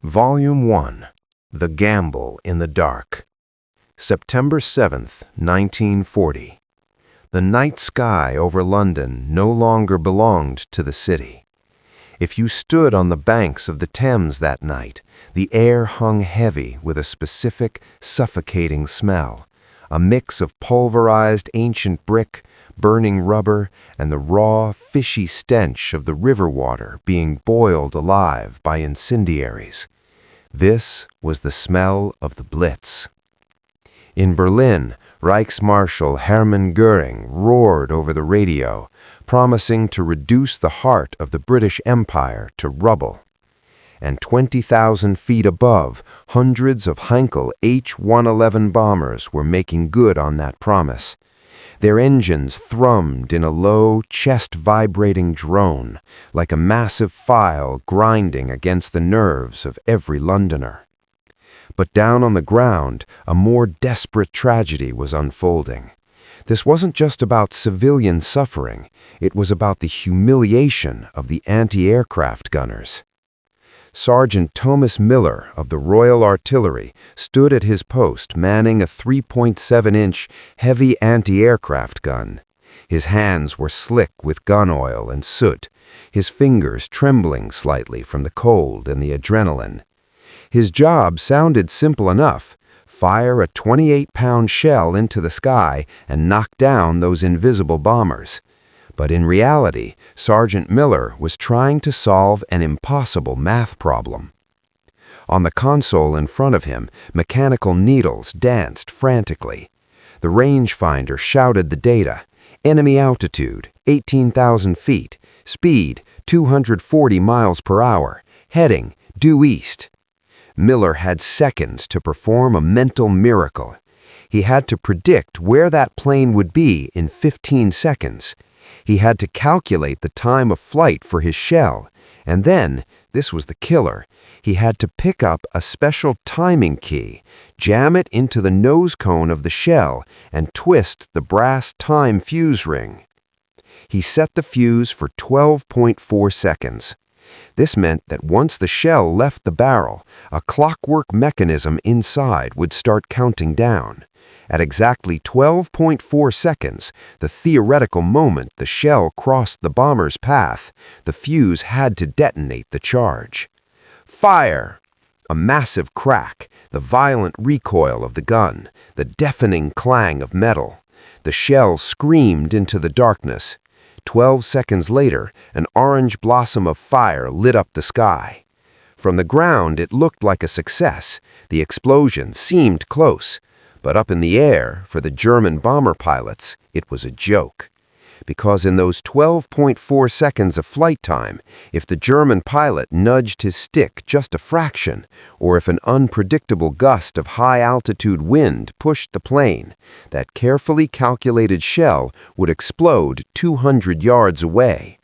Volume 1. The Gamble in the Dark. September 7th, 1940. The night sky over London no longer belonged to the city. If you stood on the banks of the Thames that night, the air hung heavy with a specific, suffocating smell, a mix of pulverized ancient brick, burning rubber, and the raw, fishy stench of the river water being boiled alive by incendiaries. This was the smell of the Blitz. In Berlin, Reichsmarschall Hermann Göring roared over the radio, promising to reduce the heart of the British Empire to rubble. And 20,000 feet above, hundreds of Heinkel H-111 bombers were making good on that promise. Their engines thrummed in a low, chest-vibrating drone, like a massive file grinding against the nerves of every Londoner. But down on the ground, a more desperate tragedy was unfolding. This wasn't just about civilian suffering, it was about the humiliation of the anti-aircraft gunners. Sergeant Thomas Miller of the Royal Artillery stood at his post manning a 3.7-inch heavy anti-aircraft gun. His hands were slick with gun oil and soot, his fingers trembling slightly from the cold and the adrenaline. His job sounded simple enough: fire a 28-pound shell into the sky and knock down those invisible bombers. But in reality, Sergeant Miller was trying to solve an impossible math problem. On the console in front of him, mechanical needles danced frantically. The rangefinder shouted the data: enemy altitude, 18,000 feet, speed, 240 miles per hour, heading, due east. Miller had seconds to perform a mental miracle. He had to predict where that plane would be in 15 seconds. He had to calculate the time of flight for his shell, and then, this was the killer, he had to pick up a special timing key, jam it into the nose cone of the shell, and twist the brass time fuse ring. He set the fuse for 12.4 seconds. This meant that once the shell left the barrel, a clockwork mechanism inside would start counting down. At exactly 12.4 seconds, the theoretical moment the shell crossed the bomber's path, the fuse had to detonate the charge. Fire! A massive crack, the violent recoil of the gun, the deafening clang of metal. The shell screamed into the darkness. 12 seconds later, an orange blossom of fire lit up the sky. From the ground, it looked like a success. The explosion seemed close. But up in the air, for the German bomber pilots, it was a joke. Because in those 12.4 seconds of flight time, if the German pilot nudged his stick just a fraction, or if an unpredictable gust of high-altitude wind pushed the plane, that carefully calculated shell would explode 200 yards away.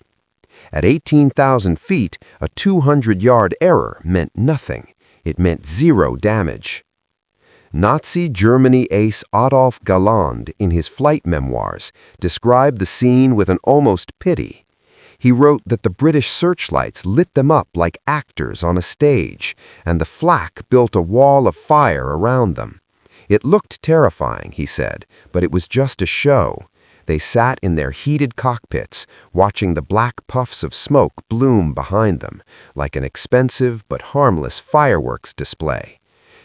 At 18,000 feet, a 200-yard error meant nothing. It meant zero damage. Nazi Germany ace Adolf Galland, in his flight memoirs, described the scene with an almost pity. He wrote that the British searchlights lit them up like actors on a stage, and the flak built a wall of fire around them. It looked terrifying, he said, but it was just a show. They sat in their heated cockpits, watching the black puffs of smoke bloom behind them, like an expensive but harmless fireworks display.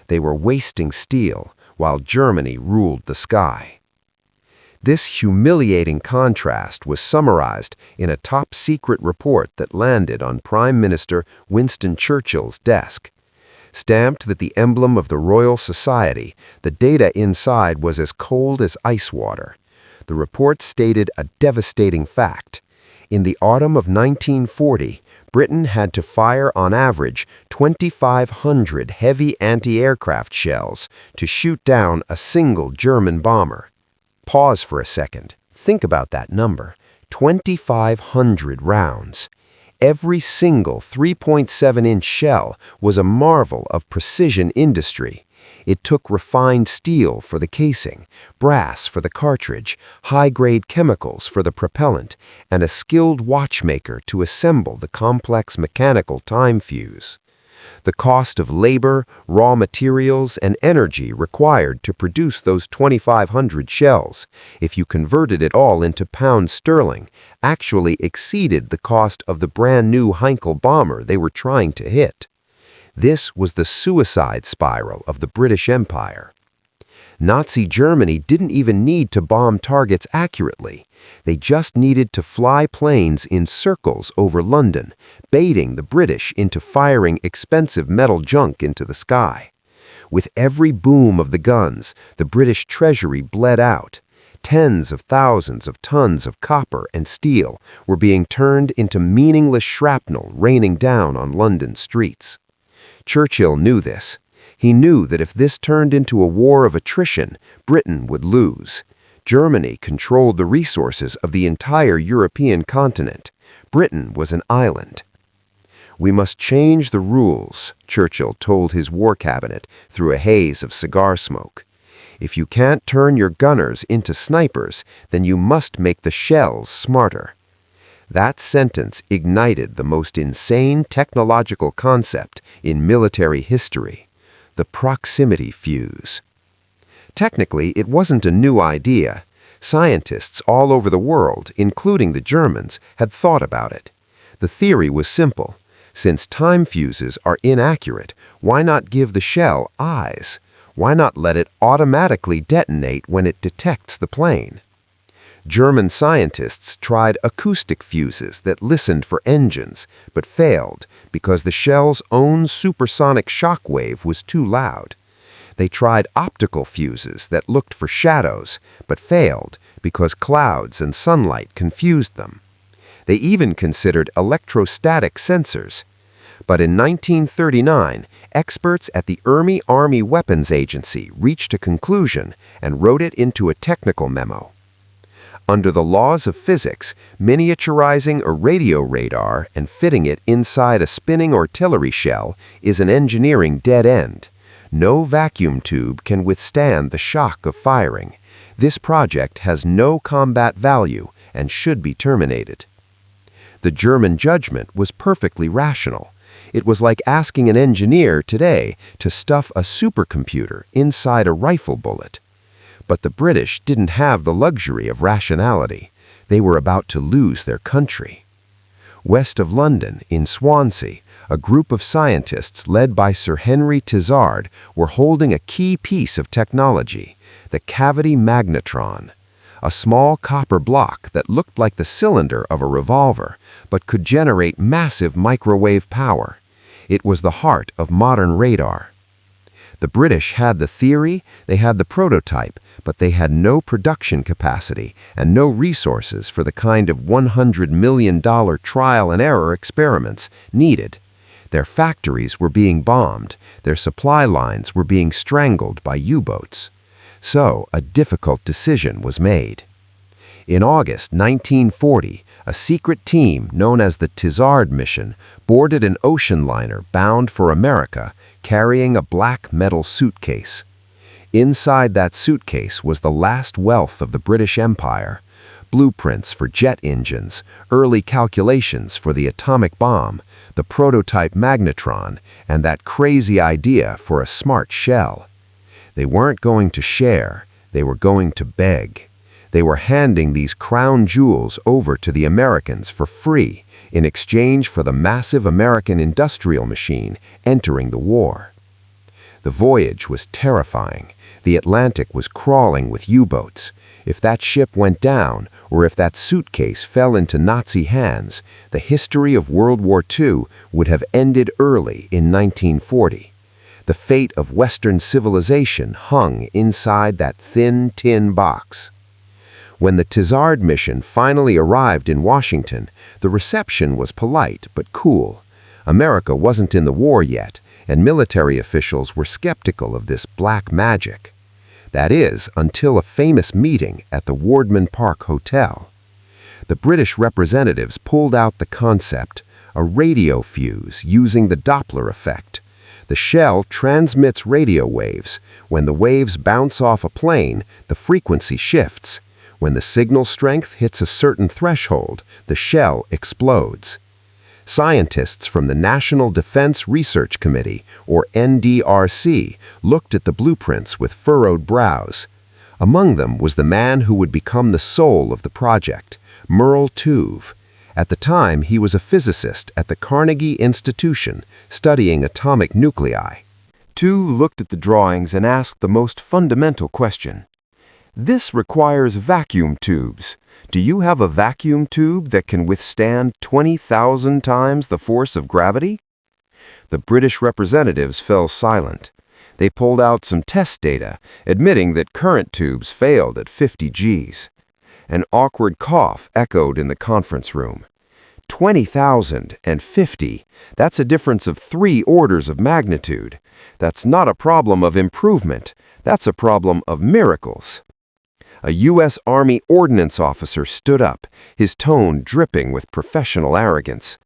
They were wasting steel, while Germany ruled the sky. This humiliating contrast was summarized in a top-secret report that landed on Prime Minister Winston Churchill's desk. Stamped with the emblem of the Royal Society, the data inside was as cold as ice water. The report stated a devastating fact. In the autumn of 1940, Britain had to fire on average 2,500 heavy anti-aircraft shells to shoot down a single German bomber. Pause for a second. Think about that number. 2,500 rounds. Every single 3.7-inch shell was a marvel of precision industry. It took refined steel for the casing, brass for the cartridge, high-grade chemicals for the propellant, and a skilled watchmaker to assemble the complex mechanical time fuse. The cost of labor, raw materials, and energy required to produce those 2,500 shells, if you converted it all into pounds sterling, actually exceeded the cost of the brand new Heinkel bomber they were trying to hit. This was the suicide spiral of the British Empire. Nazi Germany didn't even need to bomb targets accurately. They just needed to fly planes in circles over London, baiting the British into firing expensive metal junk into the sky. With every boom of the guns, the British treasury bled out. Tens of thousands of tons of copper and steel were being turned into meaningless shrapnel raining down on London streets. Churchill knew this. He knew that if this turned into a war of attrition, Britain would lose. Germany controlled the resources of the entire European continent. Britain was an island. "We must change the rules," Churchill told his war cabinet through a haze of cigar smoke. "If you can't turn your gunners into snipers, then you must make the shells smarter." That sentence ignited the most insane technological concept in military history: the proximity fuse. Technically, it wasn't a new idea. Scientists all over the world, including the Germans, had thought about it. The theory was simple. Since time fuses are inaccurate, why not give the shell eyes? Why not let it automatically detonate when it detects the plane? German scientists tried acoustic fuses that listened for engines, but failed because the shell's own supersonic shock wave was too loud. They tried optical fuses that looked for shadows, but failed because clouds and sunlight confused them. They even considered electrostatic sensors. But in 1939, experts at the Army Weapons Agency reached a conclusion and wrote it into a technical memo. Under the laws of physics, miniaturizing a radio radar and fitting it inside a spinning artillery shell is an engineering dead end. No vacuum tube can withstand the shock of firing. This project has no combat value and should be terminated. The German judgment was perfectly rational. It was like asking an engineer today to stuff a supercomputer inside a rifle bullet. But the British didn't have the luxury of rationality. They were about to lose their country. West of London, in Swansea, a group of scientists led by Sir Henry Tizard were holding a key piece of technology, the cavity magnetron, a small copper block that looked like the cylinder of a revolver, but could generate massive microwave power. It was the heart of modern radar. The British had the theory, they had the prototype, but they had no production capacity and no resources for the kind of $100 million trial and error experiments needed. Their factories were being bombed, their supply lines were being strangled by U-boats. So a difficult decision was made. In August 1940, a secret team known as the Tizard mission boarded an ocean liner bound for America, carrying a black metal suitcase. Inside that suitcase was the last wealth of the British Empire: blueprints for jet engines, early calculations for the atomic bomb, the prototype magnetron, and that crazy idea for a smart shell. They weren't going to share, they were going to beg. They were handing these crown jewels over to the Americans for free in exchange for the massive American industrial machine entering the war. The voyage was terrifying. The Atlantic was crawling with U-boats. If that ship went down, or if that suitcase fell into Nazi hands, the history of World War II would have ended early in 1940. The fate of Western civilization hung inside that thin tin box. When the Tizard mission finally arrived in Washington, the reception was polite but cool. America wasn't in the war yet, and military officials were skeptical of this black magic. That is, until a famous meeting at the Wardman Park Hotel. The British representatives pulled out the concept, a radio fuse using the Doppler effect. The shell transmits radio waves. When the waves bounce off a plane, the frequency shifts. When the signal strength hits a certain threshold, the shell explodes. Scientists from the National Defense Research Committee, or NDRC, looked at the blueprints with furrowed brows. Among them was the man who would become the soul of the project, Merle Tuve. At the time, he was a physicist at the Carnegie Institution, studying atomic nuclei. Tuve looked at the drawings and asked the most fundamental question. This requires vacuum tubes. Do you have a vacuum tube that can withstand 20,000 times the force of gravity? The British representatives fell silent. They pulled out some test data, admitting that current tubes failed at 50 Gs. An awkward cough echoed in the conference room. 20,000 and 50, that's a difference of 3 orders of magnitude. That's not a problem of improvement, that's a problem of miracles. A U.S. Army ordnance officer stood up, his tone dripping with professional arrogance.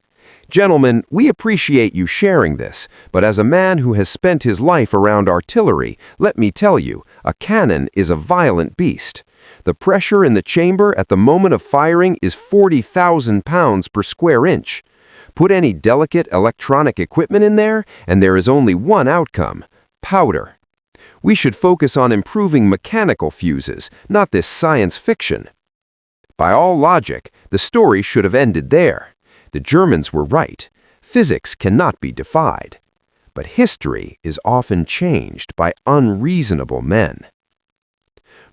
Gentlemen, we appreciate you sharing this, but as a man who has spent his life around artillery, let me tell you, a cannon is a violent beast. The pressure in the chamber at the moment of firing is 40,000 pounds per square inch. Put any delicate electronic equipment in there, and there is only one outcome: powder. We should focus on improving mechanical fuses, not this science fiction. By all logic, the story should have ended there. The Germans were right. Physics cannot be defied. But history is often changed by unreasonable men.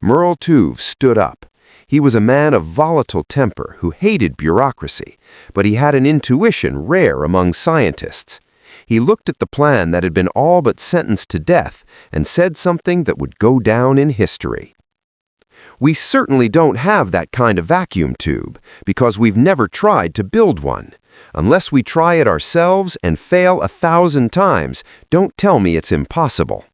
Merle Tuve stood up. He was a man of volatile temper who hated bureaucracy, but he had an intuition rare among scientists. He looked at the plan that had been all but sentenced to death and said something that would go down in history. We certainly don't have that kind of vacuum tube because we've never tried to build one. Unless we try it ourselves and fail 1,000 times, don't tell me it's impossible.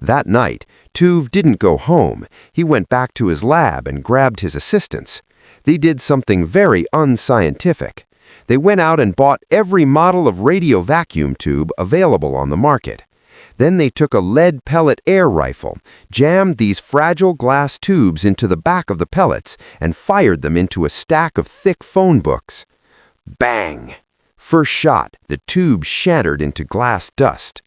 That night, Tuve didn't go home. He went back to his lab and grabbed his assistants. They did something very unscientific. They went out and bought every model of radio vacuum tube available on the market. Then they took a lead pellet air rifle, jammed these fragile glass tubes into the back of the pellets, and fired them into a stack of thick phone books. Bang! First shot, the tube shattered into glass dust.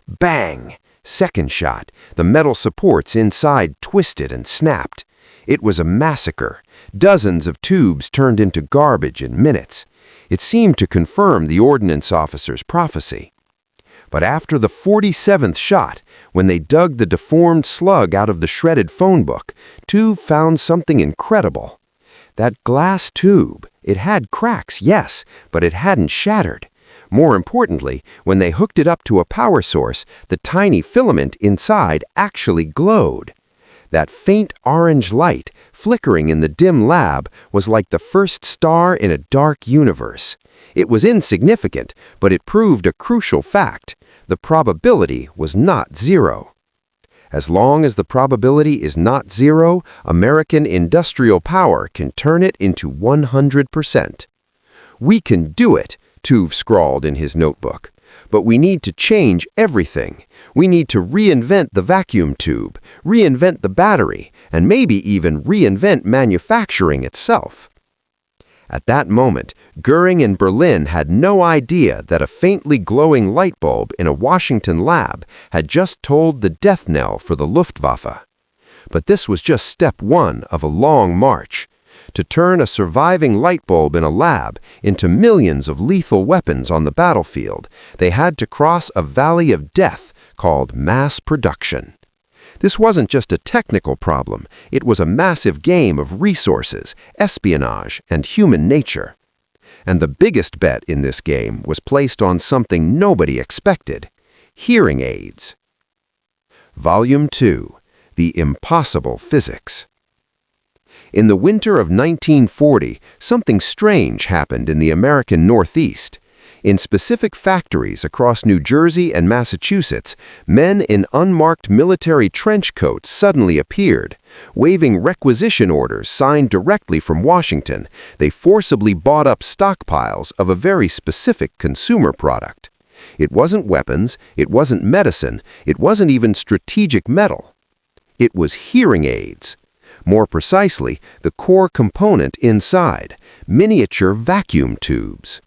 Bang! Second shot, the metal supports inside twisted and snapped. It was a massacre. Dozens of tubes turned into garbage in minutes. It seemed to confirm the ordnance officer's prophecy. But after the 47th shot, when they dug the deformed slug out of the shredded phone book, Tuve found something incredible. That glass tube, it had cracks, yes, but it hadn't shattered. More importantly, when they hooked it up to a power source, the tiny filament inside actually glowed. That faint orange light, flickering in the dim lab, was like the first star in a dark universe. It was insignificant, but it proved a crucial fact. The probability was not zero. As long as the probability is not zero, American industrial power can turn it into 100%. We can do it, Tuve scrawled in his notebook. But we need to change everything. We need to reinvent the vacuum tube, reinvent the battery, and maybe even reinvent manufacturing itself. At that moment, Goering in Berlin had no idea that a faintly glowing light bulb in a Washington lab had just tolled the death knell for the Luftwaffe. But this was just step one of a long march. To turn a surviving light bulb in a lab into millions of lethal weapons on the battlefield, they had to cross a valley of death called mass production. This wasn't just a technical problem, it was a massive game of resources, espionage, and human nature. And the biggest bet in this game was placed on something nobody expected: hearing aids. Volume 2: The Impossible Physics. In the winter of 1940, something strange happened in the American Northeast. In specific factories across New Jersey and Massachusetts, men in unmarked military trench coats suddenly appeared. Waving requisition orders signed directly from Washington, they forcibly bought up stockpiles of a very specific consumer product. It wasn't weapons, it wasn't medicine, it wasn't even strategic metal. It was hearing aids. More precisely, the core component inside, miniature vacuum tubes.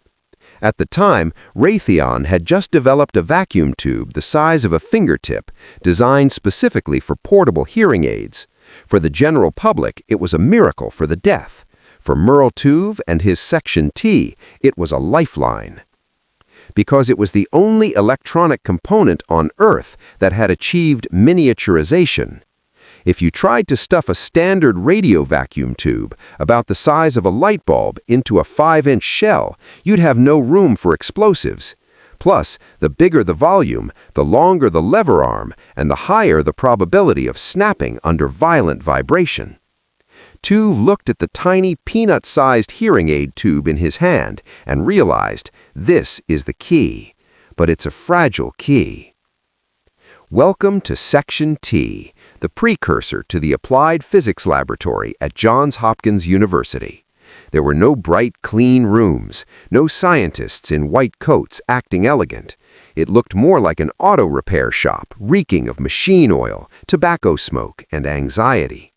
At the time, Raytheon had just developed a vacuum tube the size of a fingertip, designed specifically for portable hearing aids. For the general public, it was a miracle for the deaf. For Merle Tuve and his Section T, it was a lifeline. Because it was the only electronic component on Earth that had achieved miniaturization. If you tried to stuff a standard radio vacuum tube, about the size of a light bulb, into a 5-inch shell, you'd have no room for explosives. Plus, the bigger the volume, the longer the lever arm, and the higher the probability of snapping under violent vibration. Tuve looked at the tiny peanut-sized hearing aid tube in his hand and realized this is the key, but it's a fragile key. Welcome to Section T, the precursor to the Applied Physics Laboratory at Johns Hopkins University. There were no bright, clean rooms, no scientists in white coats acting elegant. It looked more like an auto repair shop, reeking of machine oil, tobacco smoke, and anxiety.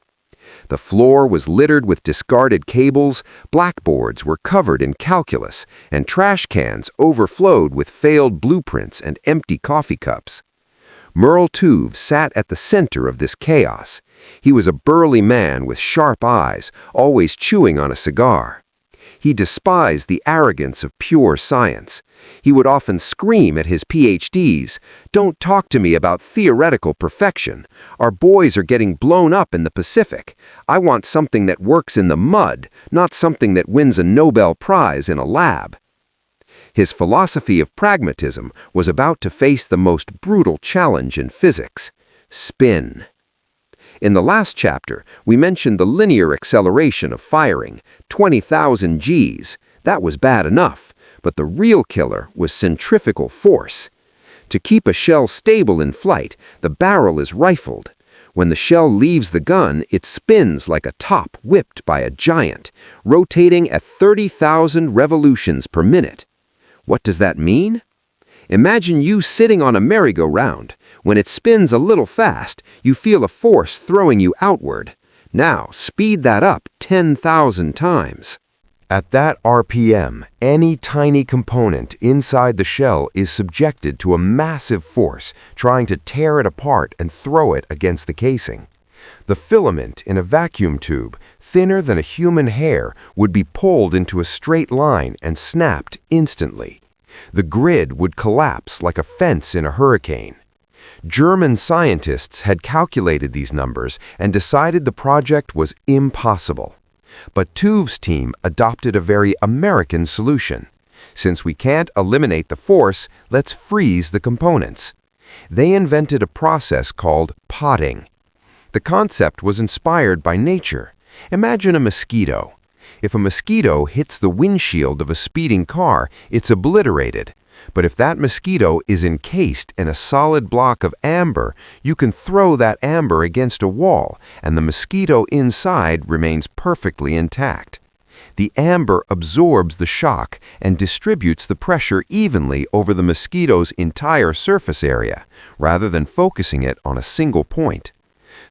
The floor was littered with discarded cables, blackboards were covered in calculus, and trash cans overflowed with failed blueprints and empty coffee cups. Merle Tuve sat at the center of this chaos. He was a burly man with sharp eyes, always chewing on a cigar. He despised the arrogance of pure science. He would often scream at his PhDs, "Don't talk to me about theoretical perfection. Our boys are getting blown up in the Pacific. I want something that works in the mud, not something that wins a Nobel Prize in a lab." His philosophy of pragmatism was about to face the most brutal challenge in physics: spin. In the last chapter, we mentioned the linear acceleration of firing, 20,000 Gs. That was bad enough, but the real killer was centrifugal force. To keep a shell stable in flight, the barrel is rifled. When the shell leaves the gun, it spins like a top whipped by a giant, rotating at 30,000 revolutions per minute. What does that mean? Imagine you sitting on a merry-go-round. When it spins a little fast, you feel a force throwing you outward. Now, speed that up 10,000 times. At that RPM, any tiny component inside the shell is subjected to a massive force trying to tear it apart and throw it against the casing. The filament in a vacuum tube, thinner than a human hair, would be pulled into a straight line and snapped instantly. The grid would collapse like a fence in a hurricane. German scientists had calculated these numbers and decided the project was impossible. But Tuve's team adopted a very American solution. Since we can't eliminate the force, let's freeze the components. They invented a process called potting. The concept was inspired by nature. Imagine a mosquito. If a mosquito hits the windshield of a speeding car, it's obliterated. But if that mosquito is encased in a solid block of amber, you can throw that amber against a wall, and the mosquito inside remains perfectly intact. The amber absorbs the shock and distributes the pressure evenly over the mosquito's entire surface area, rather than focusing it on a single point.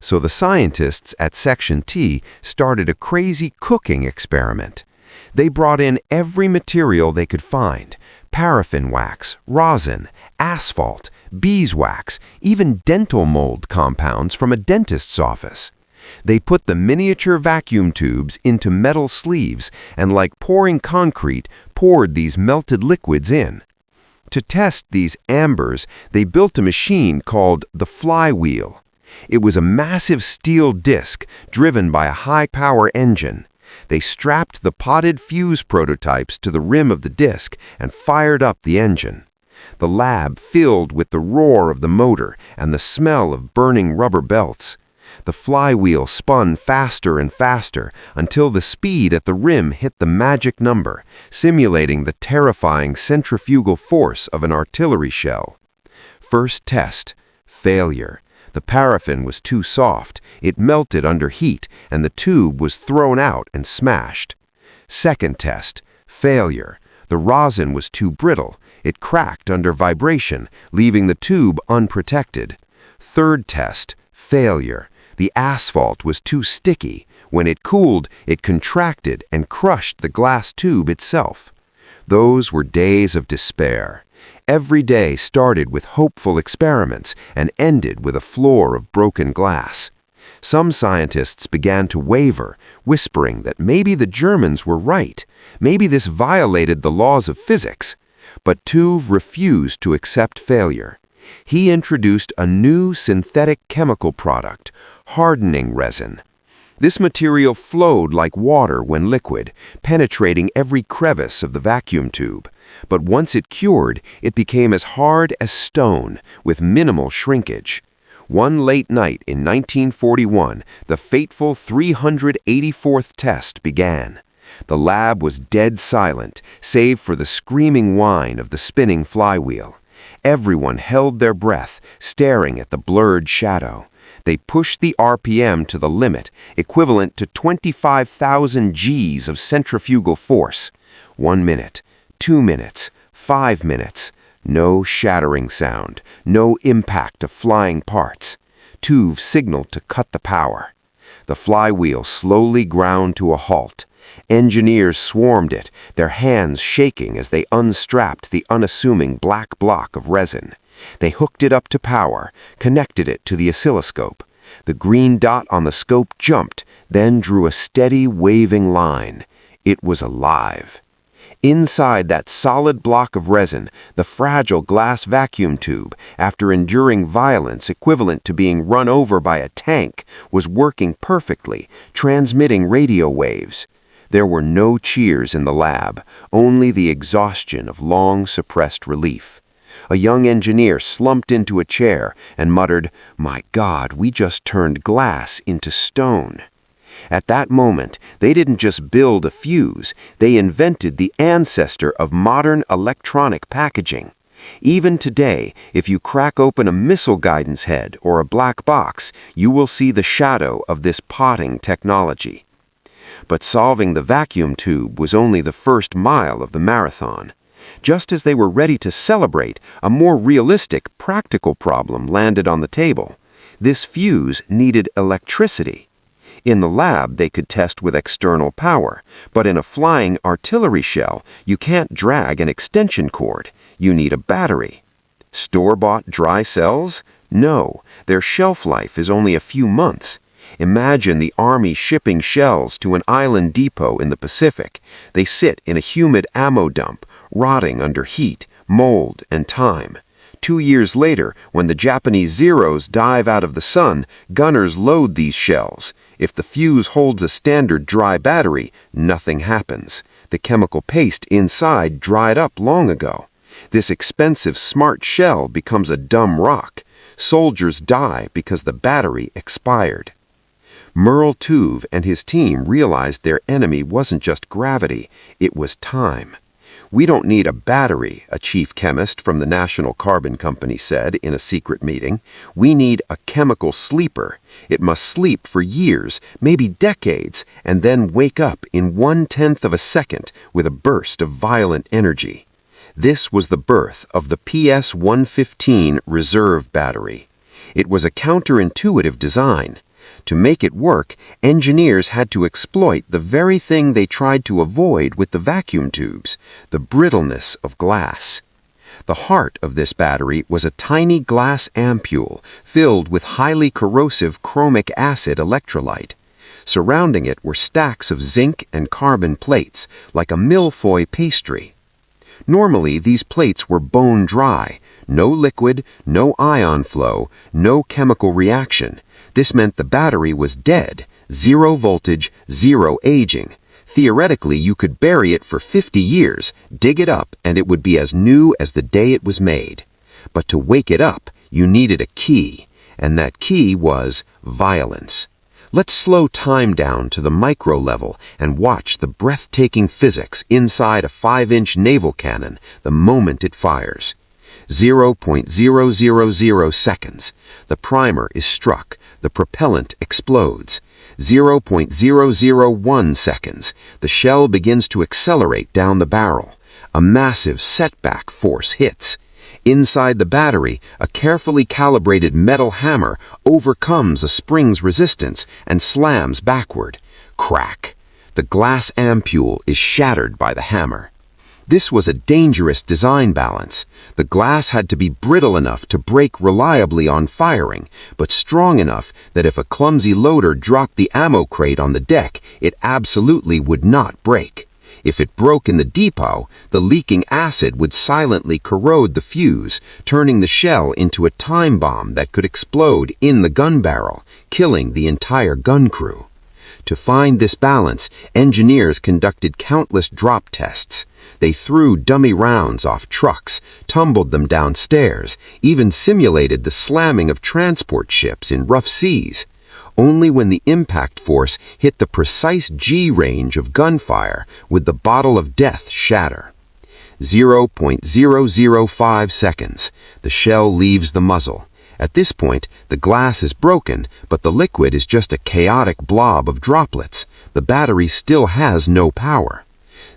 So the scientists at Section T started a crazy cooking experiment. They brought in every material they could find: paraffin wax, rosin, asphalt, beeswax, even dental mold compounds from a dentist's office. They put the miniature vacuum tubes into metal sleeves and, like pouring concrete, poured these melted liquids in. To test these ambers, they built a machine called the flywheel. It was a massive steel disc driven by a high-power engine. They strapped the potted fuse prototypes to the rim of the disc and fired up the engine. The lab filled with the roar of the motor and the smell of burning rubber belts. The flywheel spun faster and faster until the speed at the rim hit the magic number, simulating the terrifying centrifugal force of an artillery shell. First test: failure. The paraffin was too soft, it melted under heat, and the tube was thrown out and smashed. Second test: failure. The rosin was too brittle, it cracked under vibration, leaving the tube unprotected. Third test: failure. The asphalt was too sticky. When it cooled, it contracted and crushed the glass tube itself. Those were days of despair. Every day started with hopeful experiments and ended with a floor of broken glass. Some scientists began to waver, whispering that maybe the Germans were right. Maybe this violated the laws of physics. But Tuve refused to accept failure. He introduced a new synthetic chemical product, hardening resin. This material flowed like water when liquid, penetrating every crevice of the vacuum tube. But once it cured, it became as hard as stone, with minimal shrinkage. One late night in 1941, the fateful 384th test began. The lab was dead silent, save for the screaming whine of the spinning flywheel. Everyone held their breath, staring at the blurred shadow. They pushed the RPM to the limit, equivalent to 25,000 Gs of centrifugal force. 1 minute, 2 minutes, 5 minutes. No shattering sound, no impact of flying parts. Tuve signaled to cut the power. The flywheel slowly ground to a halt. Engineers swarmed it, their hands shaking as they unstrapped the unassuming black block of resin. They hooked it up to power, connected it to the oscilloscope. The green dot on the scope jumped, then drew a steady, waving line. It was alive. Inside that solid block of resin, the fragile glass vacuum tube, after enduring violence equivalent to being run over by a tank, was working perfectly, transmitting radio waves. There were no cheers in the lab, only the exhaustion of long-suppressed relief. A young engineer slumped into a chair and muttered, "My God, we just turned glass into stone." At that moment, they didn't just build a fuse, they invented the ancestor of modern electronic packaging. Even today, if you crack open a missile guidance head or a black box, you will see the shadow of this potting technology. But solving the vacuum tube was only the first mile of the marathon. Just as they were ready to celebrate, a more realistic, practical problem landed on the table. This fuse needed electricity. In the lab, they could test with external power, but in a flying artillery shell, you can't drag an extension cord. You need a battery. Store-bought dry cells? No, their shelf life is only a few months. Imagine the Army shipping shells to an island depot in the Pacific. They sit in a humid ammo dump, rotting under heat, mold, and time. 2 years later, when the Japanese Zeros dive out of the sun, gunners load these shells. If the fuse holds a standard dry battery, nothing happens. The chemical paste inside dried up long ago. This expensive smart shell becomes a dumb rock. Soldiers die because the battery expired. Merle Tuve and his team realized their enemy wasn't just gravity, it was time. "We don't need a battery," a chief chemist from the National Carbon Company said in a secret meeting. "We need a chemical sleeper. It must sleep for years, maybe decades, and then wake up in 1/10 of a second with a burst of violent energy." This was the birth of the PS-115 reserve battery. It was a counterintuitive design. To make it work, engineers had to exploit the very thing they tried to avoid with the vacuum tubes, the brittleness of glass. The heart of this battery was a tiny glass ampule filled with highly corrosive chromic acid electrolyte. Surrounding it were stacks of zinc and carbon plates, like a millefeuille pastry. Normally, these plates were bone dry, no liquid, no ion flow, no chemical reaction. This meant the battery was dead, 0 voltage, 0 aging. Theoretically, you could bury it for 50 years, dig it up, and it would be as new as the day it was made. But to wake it up, you needed a key, and that key was violence. Let's slow time down to the micro level and watch the breathtaking physics inside a 5-inch naval cannon the moment it fires. 0.000 seconds. The primer is struck. The propellant explodes. 0.001 seconds. The shell begins to accelerate down the barrel. A massive setback force hits. Inside the battery, a carefully calibrated metal hammer overcomes a spring's resistance and slams backward. Crack! The glass ampule is shattered by the hammer. This was a dangerous design balance. The glass had to be brittle enough to break reliably on firing, but strong enough that if a clumsy loader dropped the ammo crate on the deck, it absolutely would not break. If it broke in the depot, the leaking acid would silently corrode the fuse, turning the shell into a time bomb that could explode in the gun barrel, killing the entire gun crew. To find this balance, engineers conducted countless drop tests. They threw dummy rounds off trucks, tumbled them downstairs, even simulated the slamming of transport ships in rough seas. Only when the impact force hit the precise G range of gunfire would the bottle of death shatter. 0.005 seconds. The shell leaves the muzzle. At this point, the glass is broken, but the liquid is just a chaotic blob of droplets. The battery still has no power.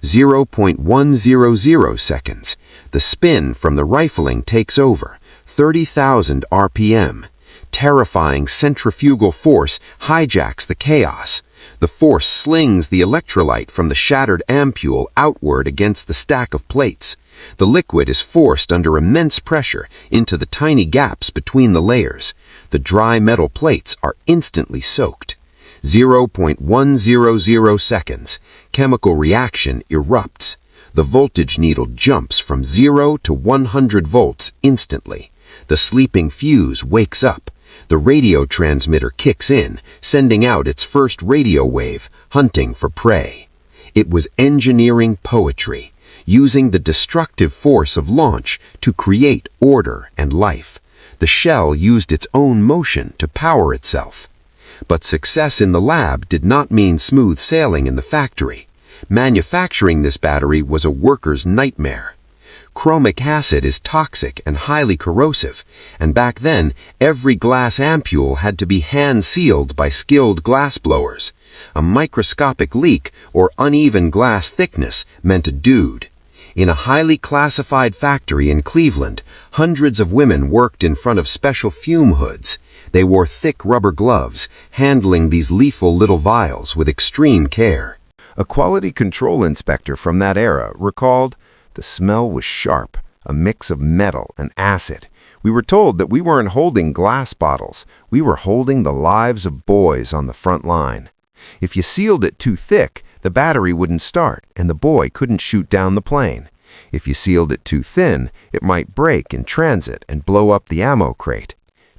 0.100 seconds. The spin from the rifling takes over, 30,000 RPM. Terrifying centrifugal force hijacks the chaos. The force slings the electrolyte from the shattered ampule outward against the stack of plates. The liquid is forced under immense pressure into the tiny gaps between the layers. The dry metal plates are instantly soaked. 0.100 seconds. Chemical reaction erupts. The voltage needle jumps from 0 to 100 volts instantly. The sleeping fuse wakes up. The radio transmitter kicks in, sending out its first radio wave, hunting for prey. It was engineering poetry, using the destructive force of launch to create order and life. The shell used its own motion to power itself. But success in the lab did not mean smooth sailing in the factory. Manufacturing this battery was a worker's nightmare. Chromic acid is toxic and highly corrosive, and back then, every glass ampule had to be hand-sealed by skilled glassblowers. A microscopic leak or uneven glass thickness meant a dude. In a highly classified factory in Cleveland, hundreds of women worked in front of special fume hoods. They wore thick rubber gloves, handling these lethal little vials with extreme care. A quality control inspector from that era recalled, "The smell was sharp, a mix of metal and acid. We were told that we weren't holding glass bottles. We were holding the lives of boys on the front line. If you sealed it too thick, the battery wouldn't start and the boy couldn't shoot down the plane. If you sealed it too thin, it might break in transit and blow up the ammo crate."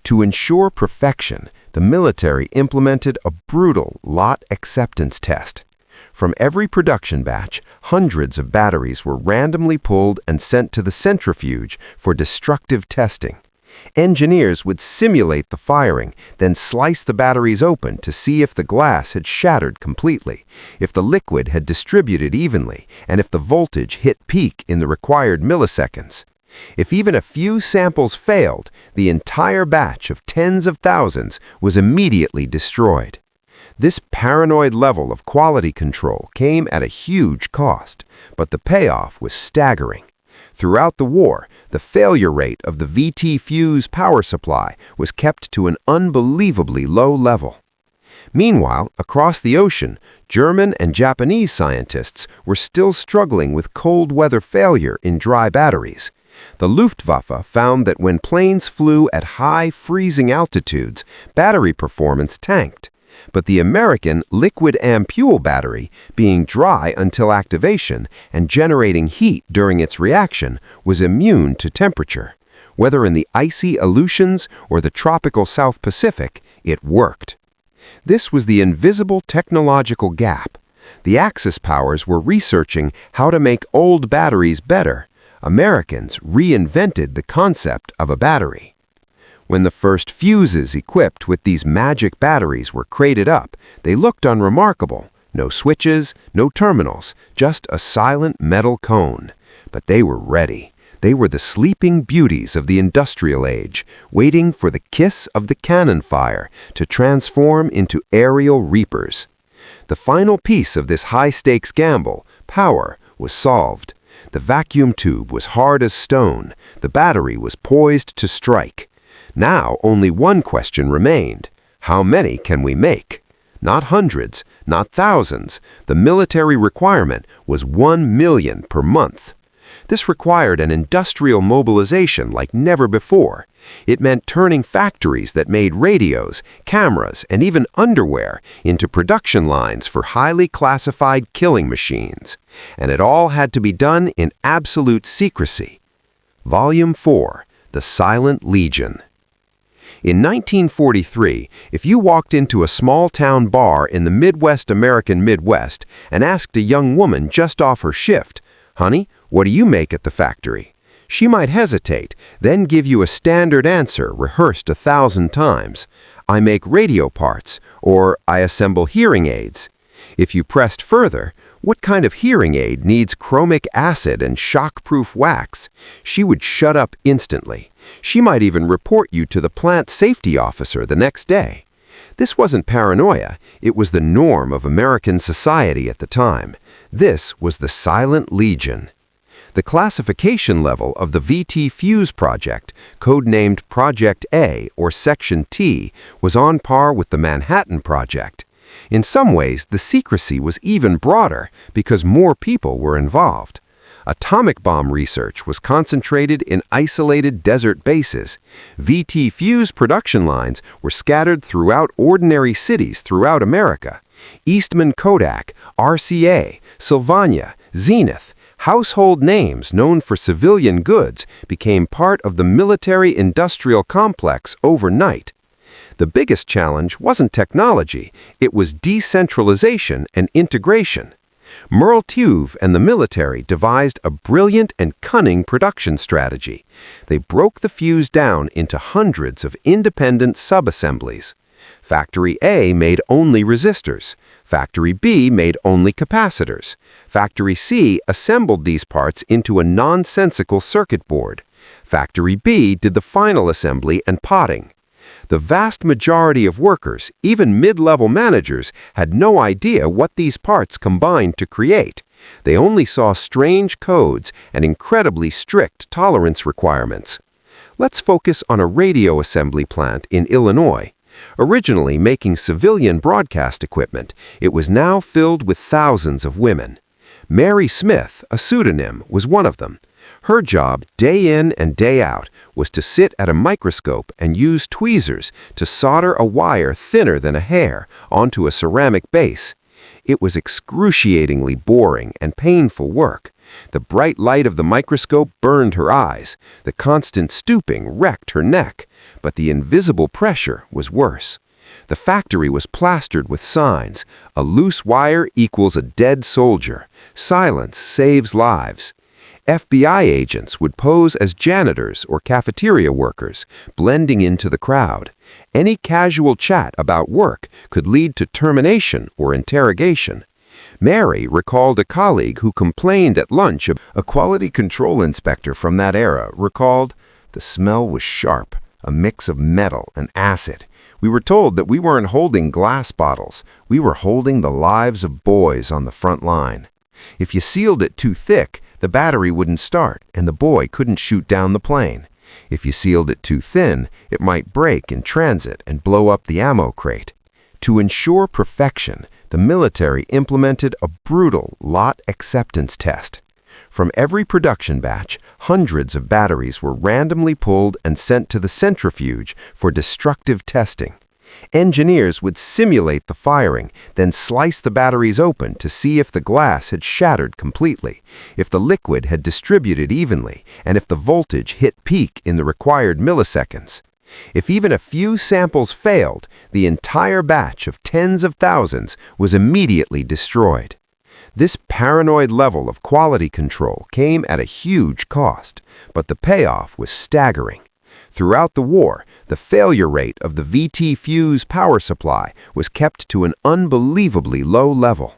To ensure perfection, the military implemented a brutal lot acceptance test. From every production batch, hundreds of batteries were randomly pulled and sent to the centrifuge for destructive testing. Engineers would simulate the firing, then slice the batteries open to see if the glass had shattered completely, if the liquid had distributed evenly, and if the voltage hit peak in the required milliseconds. If even a few samples failed, the entire batch of tens of thousands was immediately destroyed. This paranoid level of quality control came at a huge cost, but the payoff was staggering. Throughout the war, the failure rate of the VT fuse power supply was kept to an unbelievably low level. Meanwhile, across the ocean, German and Japanese scientists were still struggling with cold weather failure in dry batteries. The Luftwaffe found that when planes flew at high freezing altitudes, battery performance tanked. But the American liquid ampule battery, being dry until activation and generating heat during its reaction, was immune to temperature. Whether in the icy Aleutians or the tropical South Pacific, it worked. This was the invisible technological gap. The Axis powers were researching how to make old batteries better. Americans reinvented the concept of a battery. When the first fuses equipped with these magic batteries were crated up, they looked unremarkable. No switches, no terminals, just a silent metal cone. But they were ready. They were the sleeping beauties of the industrial age, waiting for the kiss of the cannon fire to transform into aerial reapers. The final piece of this high-stakes gamble, power, was solved. The vacuum tube was hard as stone. The battery was poised to strike. Now only one question remained. How many can we make? Not hundreds, not thousands. The military requirement was 1 million per month. This required an industrial mobilization like never before. It meant turning factories that made radios, cameras, and even underwear into production lines for highly classified killing machines. And it all had to be done in absolute secrecy. Volume 4, The Silent Legion. In 1943, if you walked into a small-town bar in the Midwest American Midwest and asked a young woman just off her shift, "Honey, what do you make at the factory?" she might hesitate, then give you a standard answer rehearsed 1,000 times. "I make radio parts," or "I assemble hearing aids." If you pressed further, "What kind of hearing aid needs chromic acid and shock-proof wax?" she would shut up instantly. She might even report you to the plant safety officer the next day. This wasn't paranoia, it was the norm of American society at the time. This was the Silent Legion. The classification level of the VT Fuse project, codenamed Project A or Section T, was on par with the Manhattan Project. In some ways, the secrecy was even broader because more people were involved. Atomic bomb research was concentrated in isolated desert bases. VT Fuse production lines were scattered throughout ordinary cities throughout America. Eastman Kodak, RCA, Sylvania, Zenith, household names known for civilian goods became part of the military-industrial complex overnight. The biggest challenge wasn't technology, it was decentralization and integration. Merle Tuve and the military devised a brilliant and cunning production strategy. They broke the fuse down into hundreds of independent sub-assemblies. Factory A made only resistors. Factory B made only capacitors. Factory C assembled these parts into a nonsensical circuit board. Factory B did the final assembly and potting. The vast majority of workers, even mid-level managers, had no idea what these parts combined to create. They only saw strange codes and incredibly strict tolerance requirements. Let's focus on a radio assembly plant in Illinois. Originally making civilian broadcast equipment, it was now filled with thousands of women. Mary Smith, a pseudonym, was one of them. Her job, day in and day out, was to sit at a microscope and use tweezers to solder a wire thinner than a hair onto a ceramic base. It was excruciatingly boring and painful work. The bright light of the microscope burned her eyes. The constant stooping wrecked her neck. But the invisible pressure was worse. The factory was plastered with signs. A loose wire equals a dead soldier. Silence saves lives. FBI agents would pose as janitors or cafeteria workers, blending into the crowd. Any casual chat about work could lead to termination or interrogation. Mary recalled a colleague who complained at lunch. A quality control inspector from that era recalled, "The smell was sharp, a mix of metal and acid. We were told that we weren't holding glass bottles. We were holding the lives of boys on the front line. If you sealed it too thick, the battery wouldn't start and the boy couldn't shoot down the plane. If you sealed it too thin, it might break in transit and blow up the ammo crate." To ensure perfection, the military implemented a brutal lot acceptance test. From every production batch, hundreds of batteries were randomly pulled and sent to the centrifuge for destructive testing. Engineers would simulate the firing, then slice the batteries open to see if the glass had shattered completely, if the liquid had distributed evenly, and if the voltage hit peak in the required milliseconds. If even a few samples failed, the entire batch of tens of thousands was immediately destroyed. This paranoid level of quality control came at a huge cost, but the payoff was staggering. Throughout the war, the failure rate of the VT Fuse power supply was kept to an unbelievably low level.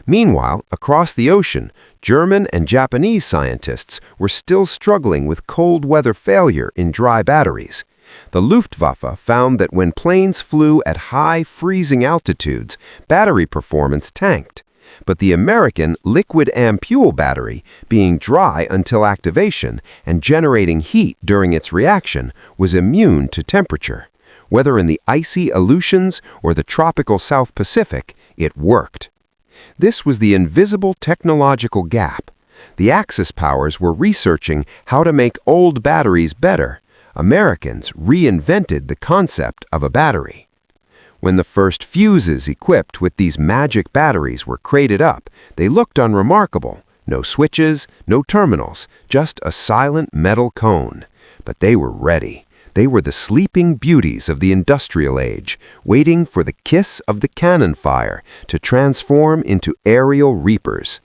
Meanwhile, across the ocean, German and Japanese scientists were still struggling with cold weather failure in dry batteries. The Luftwaffe found that when planes flew at high freezing altitudes, battery performance tanked. But the American liquid ampule battery, being dry until activation and generating heat during its reaction, was immune to temperature. Whether in the icy Aleutians or the tropical South Pacific, it worked. This was the invisible technological gap. The Axis powers were researching how to make old batteries better. Americans reinvented the concept of a battery. When the first fuses equipped with these magic batteries were crated up, they looked unremarkable. No switches, no terminals, just a silent metal cone. But they were ready. They were the sleeping beauties of the industrial age, waiting for the kiss of the cannon fire to transform into aerial reapers.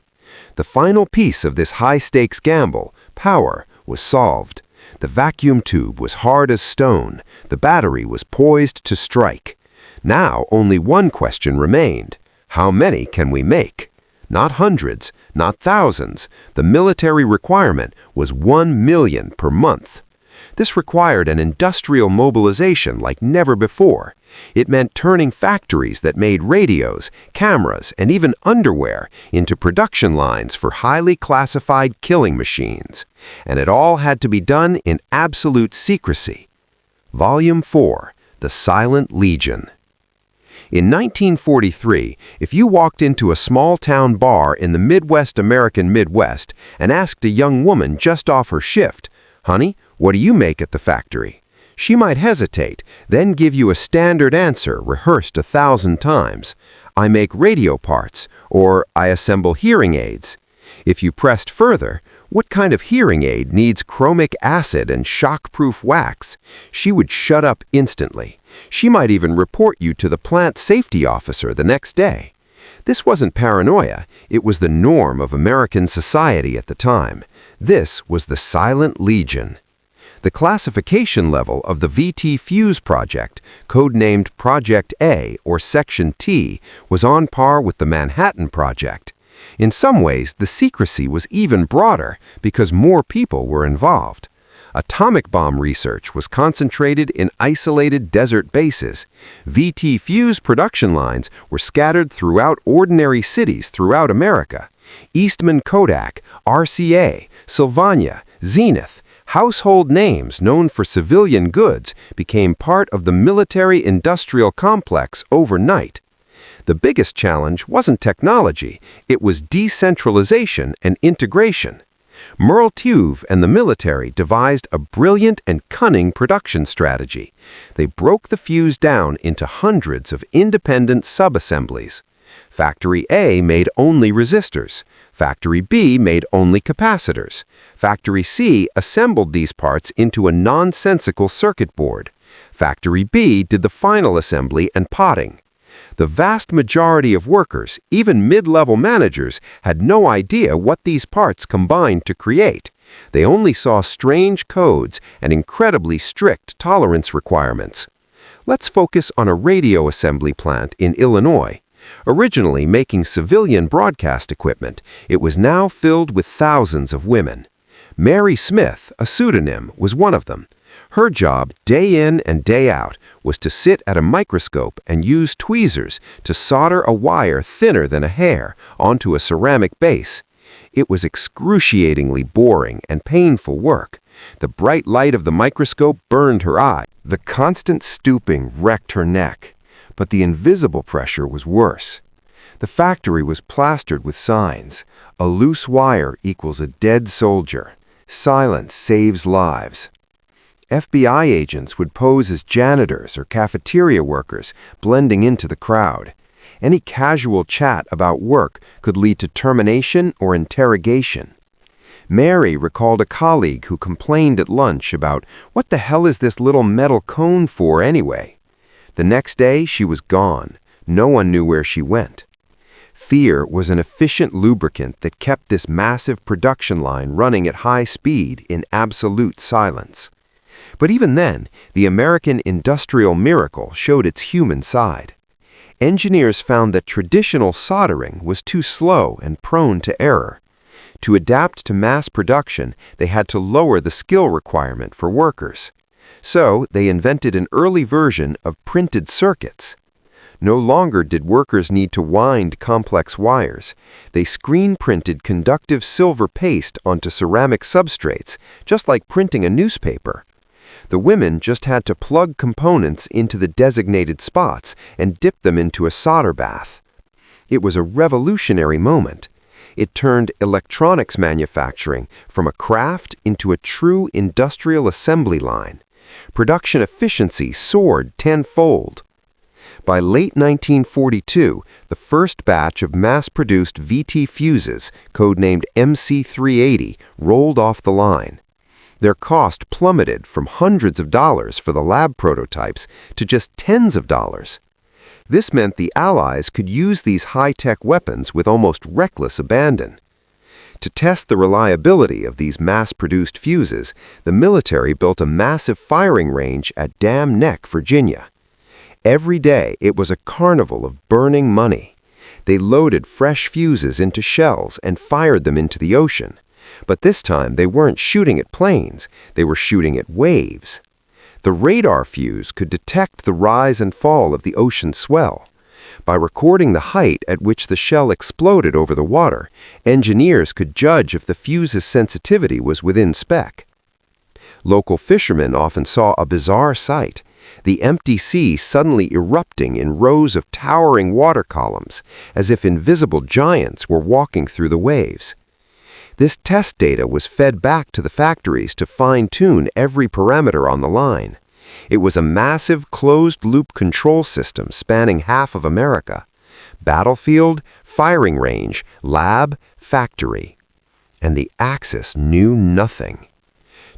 The final piece of this high-stakes gamble, power, was solved. The vacuum tube was hard as stone. The battery was poised to strike. Now only one question remained. How many can we make? Not hundreds, not thousands. The military requirement was 1 million per month. This required an industrial mobilization like never before. It meant turning factories that made radios, cameras, and even underwear into production lines for highly classified killing machines. And it all had to be done in absolute secrecy. Volume 4, The Silent Legion. In 1943, if you walked into a small-town bar in the Midwest American Midwest and asked a young woman just off her shift, "Honey, what do you make at the factory?" she might hesitate, then give you a standard answer rehearsed 1,000 times. "I make radio parts," or "I assemble hearing aids." If you pressed further, "What kind of hearing aid needs chromic acid and shock-proof wax?" she would shut up instantly. She might even report you to the plant safety officer the next day. This wasn't paranoia, it was the norm of American society at the time. This was the Silent Legion. The classification level of the VT Fuse project, codenamed Project A or Section T, was on par with the Manhattan Project. In some ways, the secrecy was even broader because more people were involved. Atomic bomb research was concentrated in isolated desert bases. VT Fuse production lines were scattered throughout ordinary cities throughout America. Eastman Kodak, RCA, Sylvania, Zenith, household names known for civilian goods became part of the military-industrial complex overnight. The biggest challenge wasn't technology, it was decentralization and integration. Merle Tuve and the military devised a brilliant and cunning production strategy. They broke the fuse down into hundreds of independent sub-assemblies. Factory A made only resistors. Factory B made only capacitors. Factory C assembled these parts into a nonsensical circuit board. Factory B did the final assembly and potting. The vast majority of workers, even mid-level managers, had no idea what these parts combined to create. They only saw strange codes and incredibly strict tolerance requirements. Let's focus on a radio assembly plant in Illinois. Originally making civilian broadcast equipment, it was now filled with thousands of women. Mary Smith, a pseudonym, was one of them. Her job, day in and day out, was to sit at a microscope and use tweezers to solder a wire thinner than a hair onto a ceramic base. It was excruciatingly boring and painful work. The bright light of the microscope burned her eye. The constant stooping wrecked her neck, but the invisible pressure was worse. The factory was plastered with signs. A loose wire equals a dead soldier. Silence saves lives. FBI agents would pose as janitors or cafeteria workers, blending into the crowd. Any casual chat about work could lead to termination or interrogation. Mary recalled a colleague who complained at lunch about, "What the hell is this little metal cone for anyway?" The next day, she was gone. No one knew where she went. Fear was an efficient lubricant that kept this massive production line running at high speed in absolute silence. But even then, the American industrial miracle showed its human side. Engineers found that traditional soldering was too slow and prone to error. To adapt to mass production, they had to lower the skill requirement for workers. So, they invented an early version of printed circuits. No longer did workers need to wind complex wires. They screen-printed conductive silver paste onto ceramic substrates, just like printing a newspaper. The women just had to plug components into the designated spots and dip them into a solder bath. It was a revolutionary moment. It turned electronics manufacturing from a craft into a true industrial assembly line. Production efficiency soared tenfold. By late 1942, the first batch of mass-produced VT fuses, codenamed MC380, rolled off the line. Their cost plummeted from hundreds of dollars for the lab prototypes to just tens of dollars. This meant the Allies could use these high-tech weapons with almost reckless abandon. To test the reliability of these mass-produced fuses, the military built a massive firing range at Dam Neck, Virginia. Every day, it was a carnival of burning money. They loaded fresh fuses into shells and fired them into the ocean. But this time, they weren't shooting at planes, they were shooting at waves. The radar fuse could detect the rise and fall of the ocean swell. By recording the height at which the shell exploded over the water, engineers could judge if the fuse's sensitivity was within spec. Local fishermen often saw a bizarre sight: the empty sea suddenly erupting in rows of towering water columns, as if invisible giants were walking through the waves. This test data was fed back to the factories to fine-tune every parameter on the line. It was a massive closed-loop control system spanning half of America: battlefield, firing range, lab, factory. And the Axis knew nothing.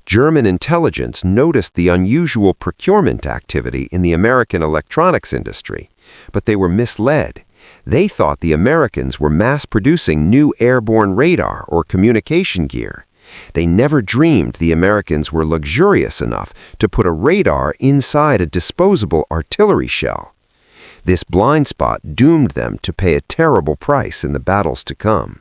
German intelligence noticed the unusual procurement activity in the American electronics industry, but they were misled. They thought the Americans were mass-producing new airborne radar or communication gear. They never dreamed the Americans were luxurious enough to put a radar inside a disposable artillery shell. This blind spot doomed them to pay a terrible price in the battles to come.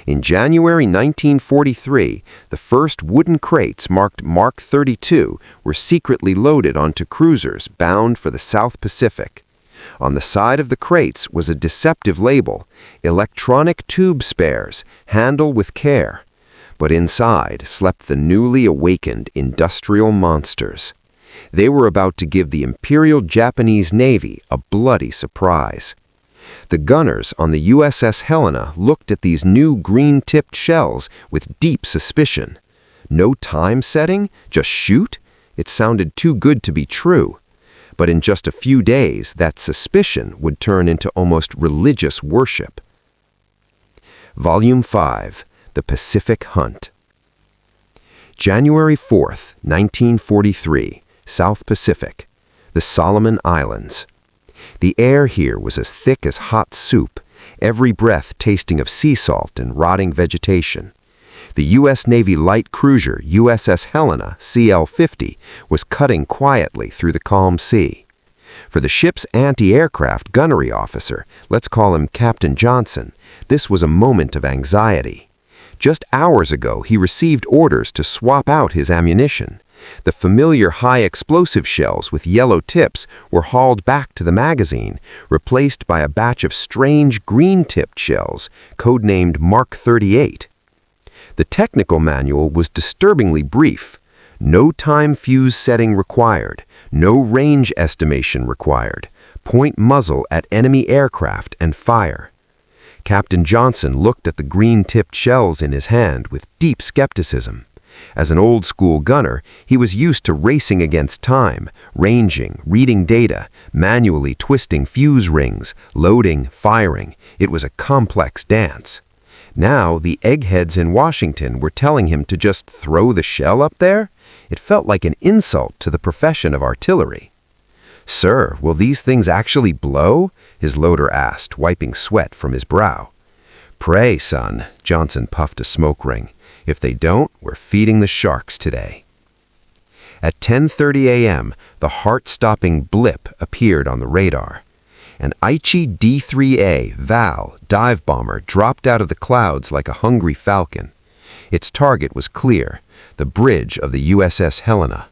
In January 1943, the first wooden crates marked Mark 32 were secretly loaded onto cruisers bound for the South Pacific. On the side of the crates was a deceptive label: "Electronic tube spares, handle with care." But inside slept the newly awakened industrial monsters. They were about to give the Imperial Japanese Navy a bloody surprise. The gunners on the USS Helena looked at these new green-tipped shells with deep suspicion. No time setting? Just shoot? It sounded too good to be true. But in just a few days, that suspicion would turn into almost religious worship. Volume 5. The Pacific Hunt. January 4th, 1943, South Pacific, the Solomon Islands. The air here was as thick as hot soup, every breath tasting of sea salt and rotting vegetation. The U.S. Navy light cruiser USS Helena, CL-50, was cutting quietly through the calm sea. For the ship's anti-aircraft gunnery officer, let's call him Captain Johnson, this was a moment of anxiety. Just hours ago, he received orders to swap out his ammunition. The familiar high-explosive shells with yellow tips were hauled back to the magazine, replaced by a batch of strange green-tipped shells, codenamed Mark 38. The technical manual was disturbingly brief. No time fuse setting required, no range estimation required. Point muzzle at enemy aircraft and fire. Captain Johnson looked at the green-tipped shells in his hand with deep skepticism. As an old-school gunner, he was used to racing against time, ranging, reading data, manually twisting fuse rings, loading, firing. It was a complex dance. Now, the eggheads in Washington were telling him to just throw the shell up there? It felt like an insult to the profession of artillery. "Sir, will these things actually blow?" his loader asked, wiping sweat from his brow. "Pray, son," Johnson puffed a smoke ring. "If they don't, we're feeding the sharks today." At 10:30 a.m., the heart-stopping blip appeared on the radar. An Aichi D-3A Val dive bomber dropped out of the clouds like a hungry falcon. Its target was clear, the bridge of the USS Helena.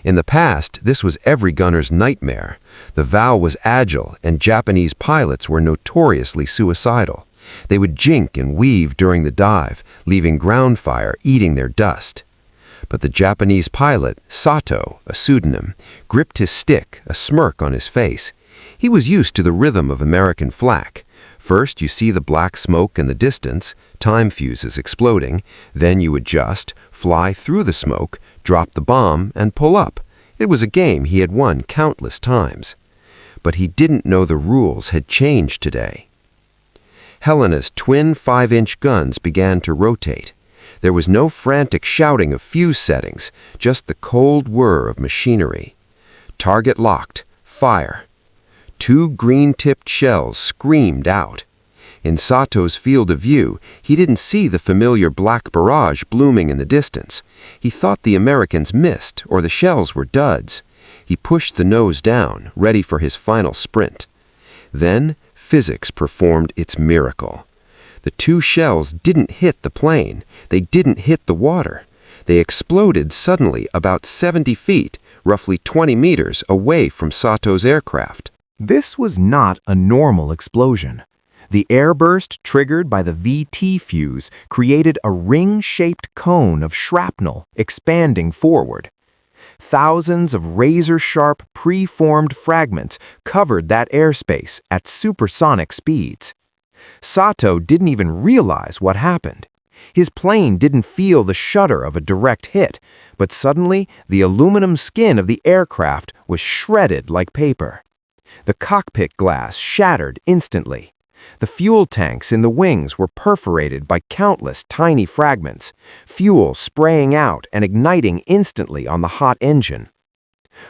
In the past, this was every gunner's nightmare. The Val was agile, and Japanese pilots were notoriously suicidal. They would jink and weave during the dive, leaving ground fire eating their dust. But the Japanese pilot, Sato, a pseudonym, gripped his stick, a smirk on his face. He was used to the rhythm of American flak. First, you see the black smoke in the distance, time fuses exploding, then you adjust, fly through the smoke, drop the bomb, and pull up. It was a game he had won countless times. But he didn't know the rules had changed today. Helena's twin 5-inch guns began to rotate. There was no frantic shouting of fuse settings, just the cold whir of machinery. Target locked. Fire. 2 green-tipped shells screamed out. In Sato's field of view, he didn't see the familiar black barrage blooming in the distance. He thought the Americans missed or the shells were duds. He pushed the nose down, ready for his final sprint. Then, physics performed its miracle. The 2 shells didn't hit the plane. They didn't hit the water. They exploded suddenly about 70 feet, roughly 20 meters away from Sato's aircraft. This was not a normal explosion. The airburst triggered by the VT fuse created a ring-shaped cone of shrapnel expanding forward. Thousands of razor-sharp, pre-formed fragments covered that airspace at supersonic speeds. Sato didn't even realize what happened. His plane didn't feel the shudder of a direct hit, but suddenly the aluminum skin of the aircraft was shredded like paper. The cockpit glass shattered instantly. The fuel tanks in the wings were perforated by countless tiny fragments, fuel spraying out and igniting instantly on the hot engine.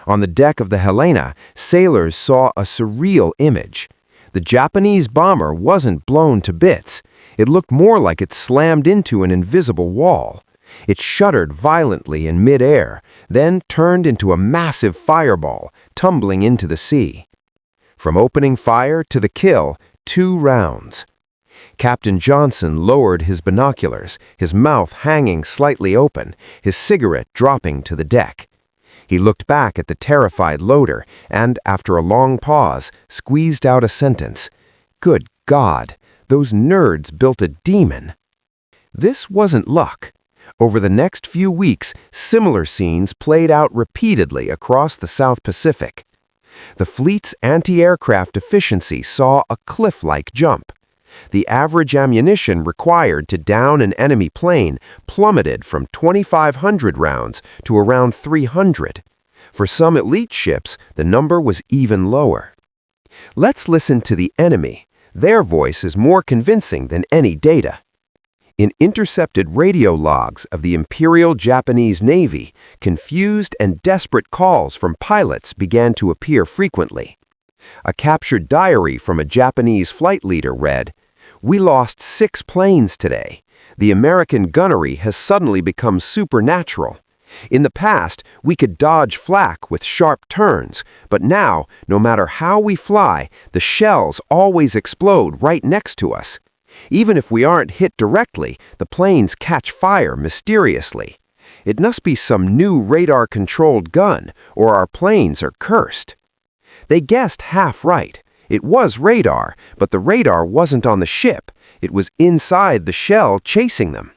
On the deck of the Helena, sailors saw a surreal image. The Japanese bomber wasn't blown to bits. It looked more like it slammed into an invisible wall. It shuddered violently in mid-air, then turned into a massive fireball, tumbling into the sea. From opening fire to the kill, 2 rounds. Captain Johnson lowered his binoculars, his mouth hanging slightly open, his cigarette dropping to the deck. He looked back at the terrified loader and, after a long pause, squeezed out a sentence. Good God, those nerds built a demon. This wasn't luck. Over the next few weeks, similar scenes played out repeatedly across the South Pacific. The fleet's anti-aircraft efficiency saw a cliff-like jump. The average ammunition required to down an enemy plane plummeted from 2,500 rounds to around 300. For some elite ships, the number was even lower. Let's listen to the enemy. Their voice is more convincing than any data. In intercepted radio logs of the Imperial Japanese Navy, confused and desperate calls from pilots began to appear frequently. A captured diary from a Japanese flight leader read, "We lost 6 planes today. The American gunnery has suddenly become supernatural. In the past, we could dodge flak with sharp turns, but now, no matter how we fly, the shells always explode right next to us. Even if we aren't hit directly, the planes catch fire mysteriously. It must be some new radar-controlled gun, or our planes are cursed." They guessed half right. It was radar, but the radar wasn't on the ship. It was inside the shell chasing them.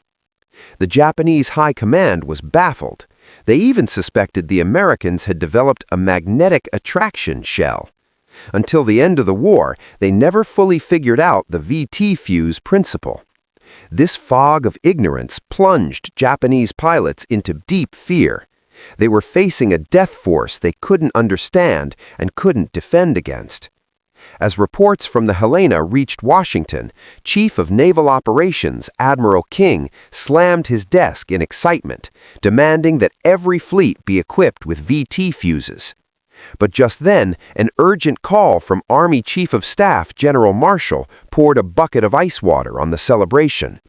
The Japanese high command was baffled. They even suspected the Americans had developed a magnetic attraction shell. Until the end of the war, they never fully figured out the VT fuse principle. This fog of ignorance plunged Japanese pilots into deep fear. They were facing a death force they couldn't understand and couldn't defend against. As reports from the Helena reached Washington, Chief of Naval Operations Admiral King slammed his desk in excitement, demanding that every fleet be equipped with VT fuses. But just then, an urgent call from Army Chief of Staff General Marshall poured a bucket of ice water on the celebration.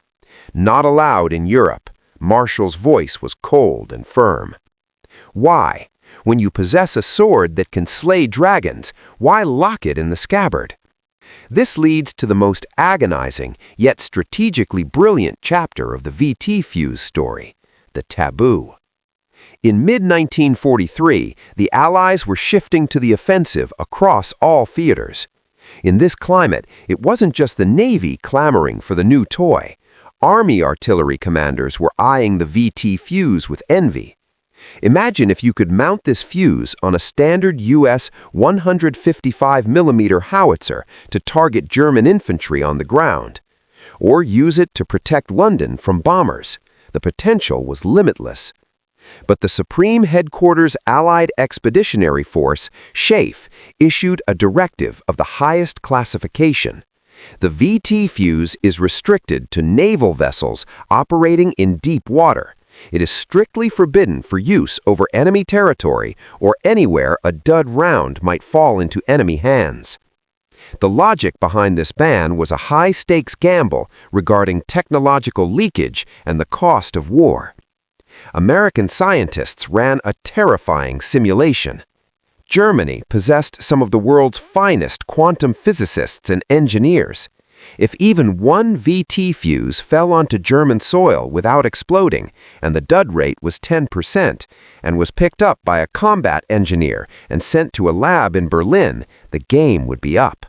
Not allowed in Europe. Marshall's voice was cold and firm. Why? When you possess a sword that can slay dragons, why lock it in the scabbard? This leads to the most agonizing, yet strategically brilliant chapter of the VT fuse story, the taboo. In mid-1943, the Allies were shifting to the offensive across all theaters. In this climate, it wasn't just the Navy clamoring for the new toy. Army artillery commanders were eyeing the VT fuse with envy. Imagine if you could mount this fuse on a standard U.S. 155mm howitzer to target German infantry on the ground, or use it to protect London from bombers. The potential was limitless. But the Supreme Headquarters Allied Expeditionary Force, SHAEF, issued a directive of the highest classification. The VT fuse is restricted to naval vessels operating in deep water. It is strictly forbidden for use over enemy territory or anywhere a dud round might fall into enemy hands. The logic behind this ban was a high-stakes gamble regarding technological leakage and the cost of war. American scientists ran a terrifying simulation. Germany possessed some of the world's finest quantum physicists and engineers. If even one VT fuse fell onto German soil without exploding, and the dud rate was 10%, and was picked up by a combat engineer and sent to a lab in Berlin, the game would be up.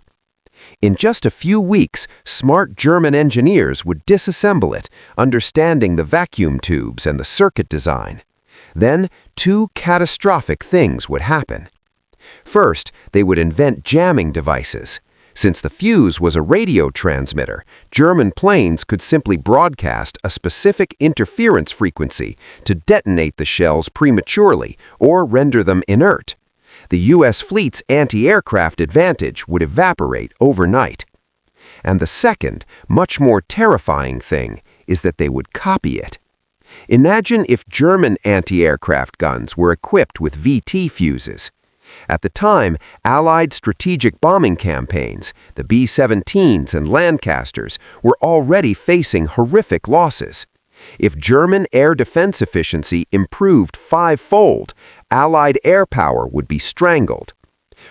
In just a few weeks, smart German engineers would disassemble it, understanding the vacuum tubes and the circuit design. Then, two catastrophic things would happen. First, they would invent jamming devices. Since the fuse was a radio transmitter, German planes could simply broadcast a specific interference frequency to detonate the shells prematurely or render them inert. The U.S. fleet's anti-aircraft advantage would evaporate overnight. And the second, much more terrifying thing is that they would copy it. Imagine if German anti-aircraft guns were equipped with VT fuses. At the time, Allied strategic bombing campaigns, the B-17s and Lancasters, were already facing horrific losses. If German air defense efficiency improved five-fold, Allied air power would be strangled.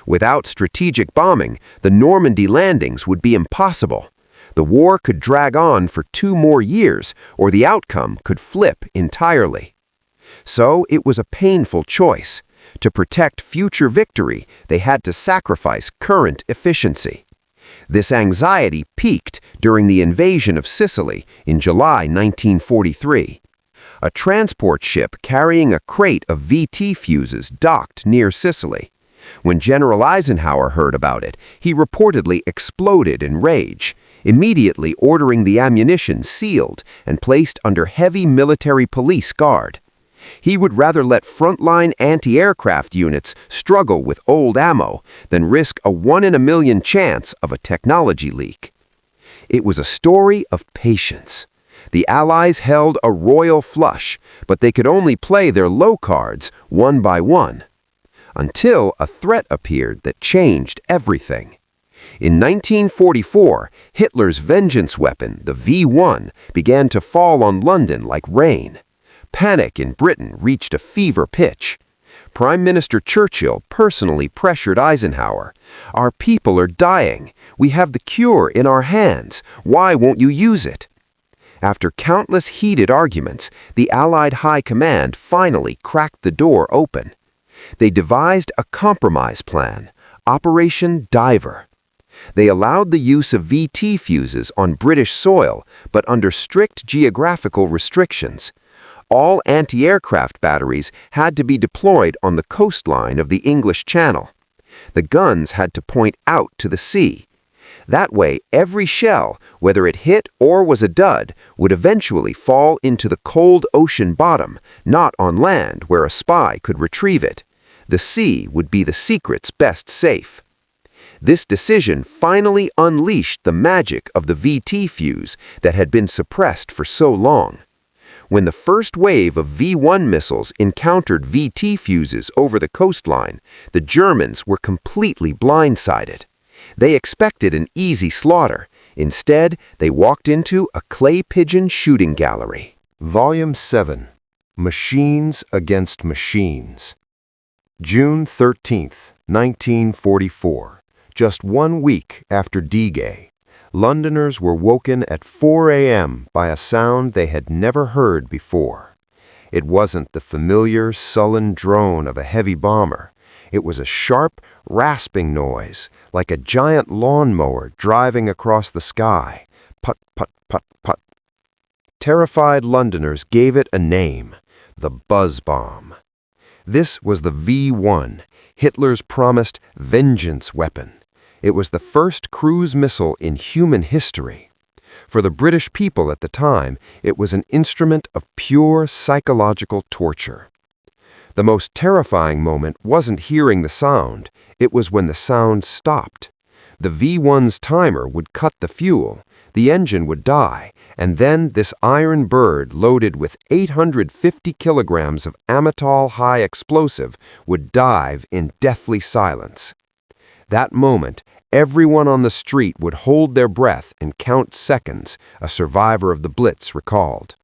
Without strategic bombing, the Normandy landings would be impossible. The war could drag on for 2 more years, or the outcome could flip entirely. So it was a painful choice. To protect future victory, they had to sacrifice current efficiency. This anxiety peaked during the invasion of Sicily in July 1943. A transport ship carrying a crate of VT fuses docked near Sicily. When General Eisenhower heard about it, he reportedly exploded in rage, immediately ordering the ammunition sealed and placed under heavy military police guard. He would rather let frontline anti-aircraft units struggle with old ammo than risk a 1 in a million chance of a technology leak. It was a story of patience. The Allies held a royal flush, but they could only play their low cards one by one. Until a threat appeared that changed everything. In 1944, Hitler's vengeance weapon, the V1, began to fall on London like rain. Panic in Britain reached a fever pitch. Prime Minister Churchill personally pressured Eisenhower. "Our people are dying. We have the cure in our hands. Why won't you use it?" After countless heated arguments, the Allied High Command finally cracked the door open. They devised a compromise plan, Operation Diver. They allowed the use of VT fuses on British soil, but under strict geographical restrictions. All anti-aircraft batteries had to be deployed on the coastline of the English Channel. The guns had to point out to the sea. That way, every shell, whether it hit or was a dud, would eventually fall into the cold ocean bottom, not on land where a spy could retrieve it. The sea would be the secret's best safe. This decision finally unleashed the magic of the VT fuse that had been suppressed for so long. When the first wave of V1 missiles encountered VT fuses over the coastline, the Germans were completely blindsided. They expected an easy slaughter. Instead, they walked into a clay pigeon shooting gallery. Volume 7. Machines Against Machines. June 13, 1944. Just 1 week after D-Day. Londoners were woken at 4 a.m. by a sound they had never heard before. It wasn't the familiar, sullen drone of a heavy bomber. It was a sharp, rasping noise, like a giant lawnmower driving across the sky. Put, put, put, put. Terrified Londoners gave it a name, the buzz bomb. This was the V-1, Hitler's promised vengeance weapon. It was the first cruise missile in human history. For the British people at the time, it was an instrument of pure psychological torture. The most terrifying moment wasn't hearing the sound, it was when the sound stopped. The V-1's timer would cut the fuel, the engine would die, and then this iron bird loaded with 850 kilograms of Amatol high explosive would dive in deathly silence. That moment, everyone on the street would hold their breath and count seconds, a survivor of the Blitz recalled.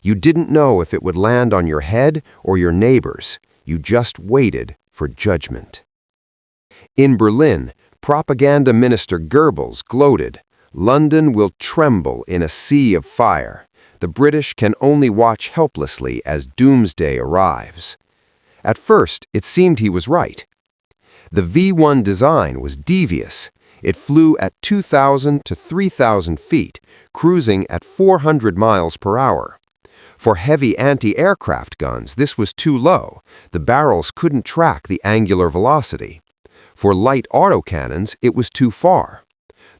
You didn't know if it would land on your head or your neighbor's. You just waited for judgment. In Berlin, Propaganda Minister Goebbels gloated, "London will tremble in a sea of fire. The British can only watch helplessly as doomsday arrives." At first, it seemed he was right. The V-1 design was devious. It flew at 2,000 to 3,000 feet, cruising at 400 miles per hour. For heavy anti-aircraft guns, this was too low. The barrels couldn't track the angular velocity. For light autocannons, it was too far.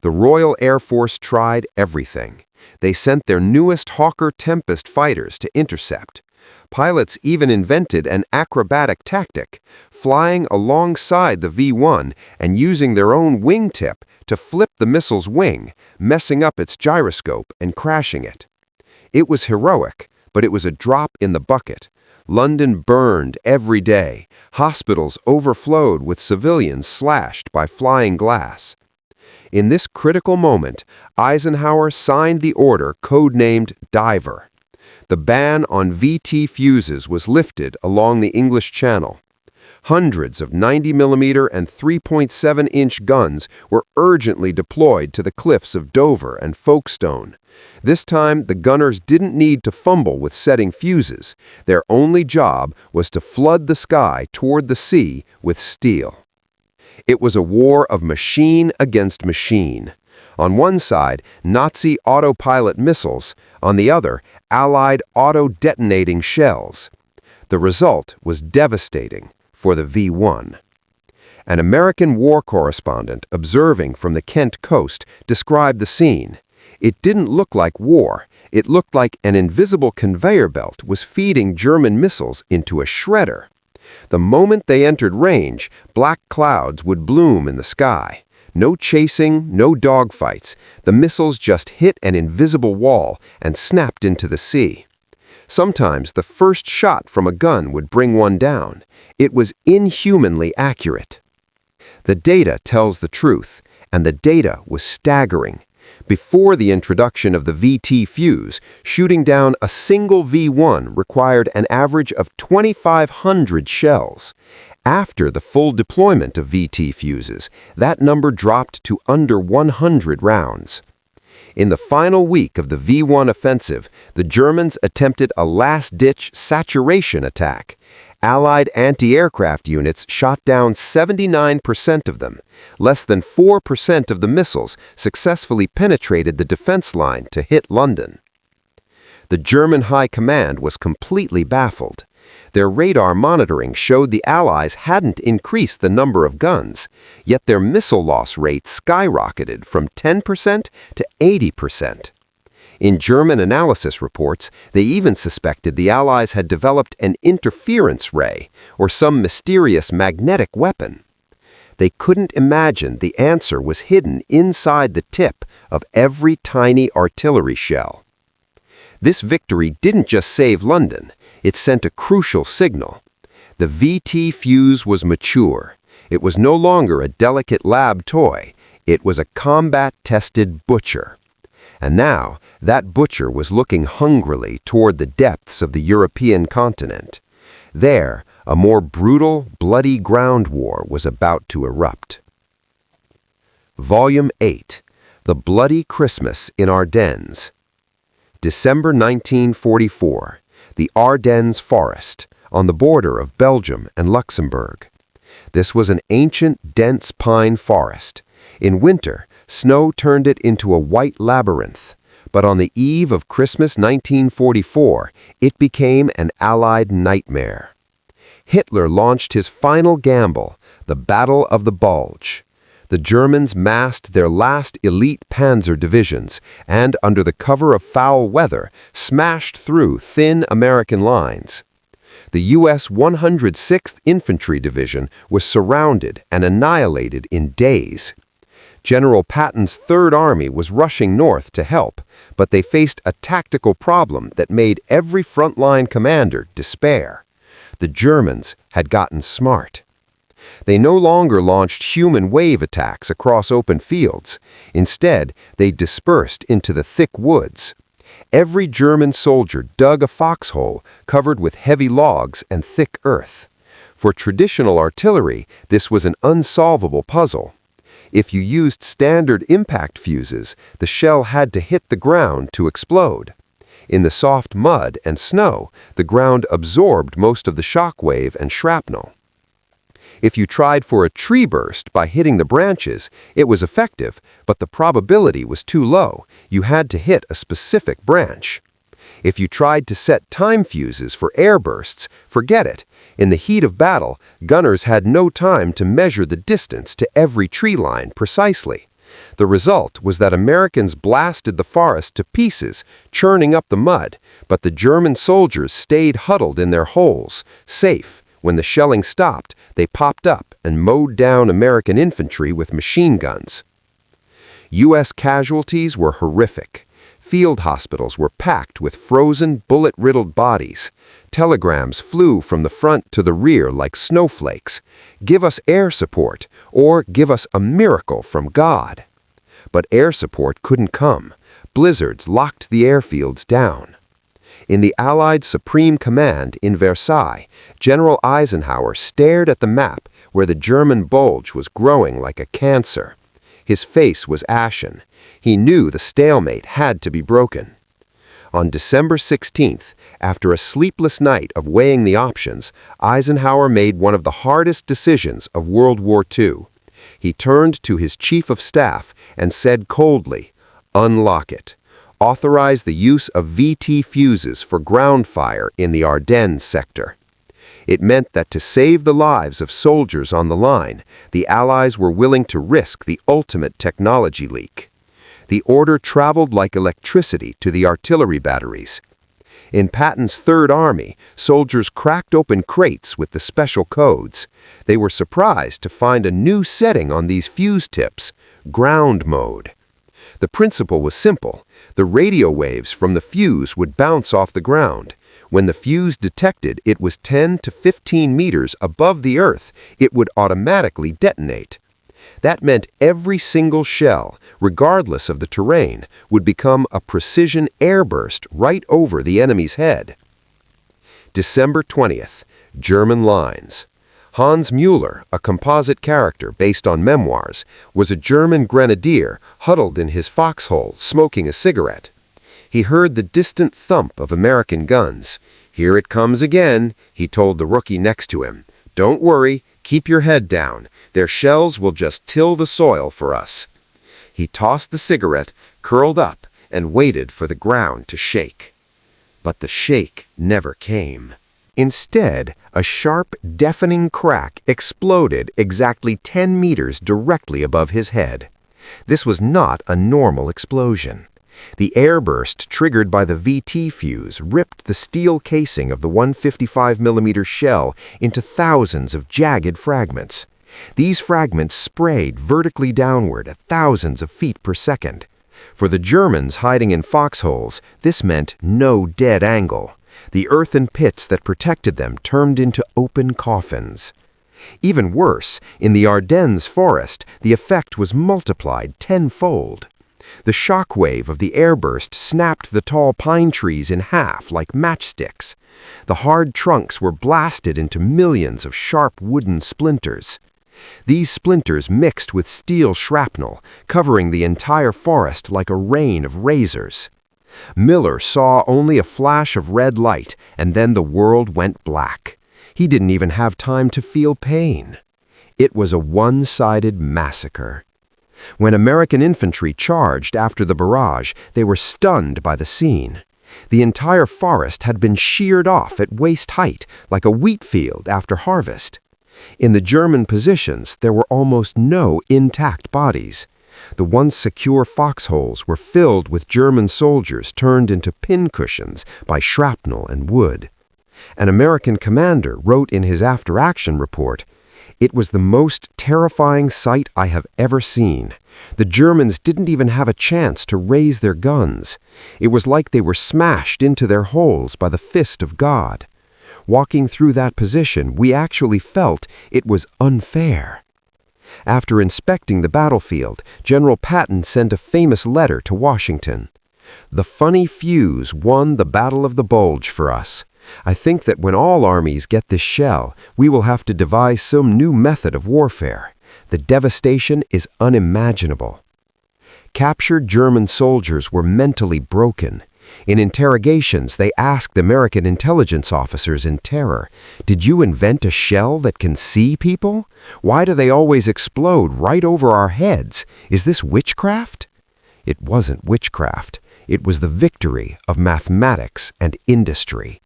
The Royal Air Force tried everything. They sent their newest Hawker Tempest fighters to intercept. Pilots even invented an acrobatic tactic, flying alongside the V-1 and using their own wingtip to flip the missile's wing, messing up its gyroscope and crashing it. It was heroic, but it was a drop in the bucket. London burned every day. Hospitals overflowed with civilians slashed by flying glass. In this critical moment, Eisenhower signed the order codenamed Diver. The ban on VT fuses was lifted along the English Channel. Hundreds of 90mm and 3.7-inch guns were urgently deployed to the cliffs of Dover and Folkestone. This time, the gunners didn't need to fumble with setting fuses. Their only job was to flood the sky toward the sea with steel. It was a war of machine against machine. On one side, Nazi autopilot missiles, on the other, Allied auto-detonating shells. The result was devastating for the V-1. An American war correspondent observing from the Kent coast described the scene. It didn't look like war. It looked like an invisible conveyor belt was feeding German missiles into a shredder. The moment they entered range, black clouds would bloom in the sky. No chasing, no dogfights. The missiles just hit an invisible wall and snapped into the sea. Sometimes the first shot from a gun would bring one down. It was inhumanly accurate. The data tells the truth, and the data was staggering. Before the introduction of the VT fuse, shooting down a single V-1 required an average of 2,500 shells. After the full deployment of VT fuses, that number dropped to under 100 rounds. In the final week of the V-1 offensive, the Germans attempted a last-ditch saturation attack. Allied anti-aircraft units shot down 79% of them. Less than 4% of the missiles successfully penetrated the defense line to hit London. The German High Command was completely baffled. Their radar monitoring showed the Allies hadn't increased the number of guns, yet their missile loss rate skyrocketed from 10% to 80%. In German analysis reports, they even suspected the Allies had developed an interference ray or some mysterious magnetic weapon. They couldn't imagine the answer was hidden inside the tip of every tiny artillery shell. This victory didn't just save London, it sent a crucial signal. The VT fuse was mature. It was no longer a delicate lab toy. It was a combat-tested butcher. And now, that butcher was looking hungrily toward the depths of the European continent. There, a more brutal, bloody ground war was about to erupt. Volume 8, The Bloody Christmas in Ardennes. December 1944, the Ardennes Forest, on the border of Belgium and Luxembourg. This was an ancient, dense pine forest. In winter, snow turned it into a white labyrinth, but on the eve of Christmas 1944, it became an Allied nightmare. Hitler launched his final gamble, the Battle of the Bulge. The Germans massed their last elite panzer divisions and, under the cover of foul weather, smashed through thin American lines. The U.S. 106th Infantry Division was surrounded and annihilated in days. General Patton's Third Army was rushing north to help, but they faced a tactical problem that made every frontline commander despair. The Germans had gotten smart. They no longer launched human wave attacks across open fields. Instead, they dispersed into the thick woods. Every German soldier dug a foxhole covered with heavy logs and thick earth. For traditional artillery, this was an unsolvable puzzle. If you used standard impact fuses, the shell had to hit the ground to explode. In the soft mud and snow, the ground absorbed most of the shock wave and shrapnel. If you tried for a tree burst by hitting the branches, it was effective, but the probability was too low. You had to hit a specific branch. If you tried to set time fuses for air bursts, forget it. In the heat of battle, gunners had no time to measure the distance to every tree line precisely. The result was that Americans blasted the forest to pieces, churning up the mud, but the German soldiers stayed huddled in their holes, safe. When the shelling stopped, they popped up and mowed down American infantry with machine guns. U.S. casualties were horrific. Field hospitals were packed with frozen, bullet-riddled bodies. Telegrams flew from the front to the rear like snowflakes. Give us air support, or give us a miracle from God. But air support couldn't come. Blizzards locked the airfields down. In the Allied Supreme Command in Versailles, General Eisenhower stared at the map where the German Bulge was growing like a cancer. His face was ashen. He knew the stalemate had to be broken. On December 16th, after a sleepless night of weighing the options, Eisenhower made one of the hardest decisions of World War II. He turned to his chief of staff and said coldly, "Unlock it. Authorize the use of VT fuses for ground fire in the Ardennes sector." It meant that to save the lives of soldiers on the line, the Allies were willing to risk the ultimate technology leak. The order traveled like electricity to the artillery batteries. In Patton's Third Army, soldiers cracked open crates with the special codes. They were surprised to find a new setting on these fuse tips, ground mode. The principle was simple. The radio waves from the fuse would bounce off the ground. When the fuse detected it was 10 to 15 meters above the earth, it would automatically detonate. That meant every single shell, regardless of the terrain, would become a precision airburst right over the enemy's head. December 20th, German lines. Hans Müller, a composite character based on memoirs, was a German grenadier huddled in his foxhole smoking a cigarette. He heard the distant thump of American guns. "Here it comes again," he told the rookie next to him. "Don't worry, keep your head down. Their shells will just till the soil for us." He tossed the cigarette, curled up, and waited for the ground to shake. But the shake never came. Instead, a sharp, deafening crack exploded exactly 10 meters directly above his head. This was not a normal explosion. The airburst triggered by the VT fuse ripped the steel casing of the 155mm shell into thousands of jagged fragments. These fragments sprayed vertically downward at thousands of feet per second. For the Germans hiding in foxholes, this meant no dead angle. The earthen pits that protected them turned into open coffins. Even worse, in the Ardennes forest, the effect was multiplied tenfold. The shock wave of the airburst snapped the tall pine trees in half like matchsticks. The hard trunks were blasted into millions of sharp wooden splinters. These splinters mixed with steel shrapnel, covering the entire forest like a rain of razors. Miller saw only a flash of red light, and then the world went black. He didn't even have time to feel pain. It was a one-sided massacre. When American infantry charged after the barrage, they were stunned by the scene. The entire forest had been sheared off at waist height, like a wheat field after harvest. In the German positions, there were almost no intact bodies. The once secure foxholes were filled with German soldiers turned into pincushions by shrapnel and wood. An American commander wrote in his after-action report, "It was the most terrifying sight I have ever seen. The Germans didn't even have a chance to raise their guns. It was like they were smashed into their holes by the fist of God. Walking through that position, we actually felt it was unfair." After inspecting the battlefield, General Patton sent a famous letter to Washington. "The funny fuse won the Battle of the Bulge for us. I think that when all armies get this shell, we will have to devise some new method of warfare. The devastation is unimaginable." Captured German soldiers were mentally broken. In interrogations, they asked American intelligence officers in terror, "Did you invent a shell that can see people? Why do they always explode right over our heads? Is this witchcraft?" It wasn't witchcraft. It was the victory of mathematics and industry.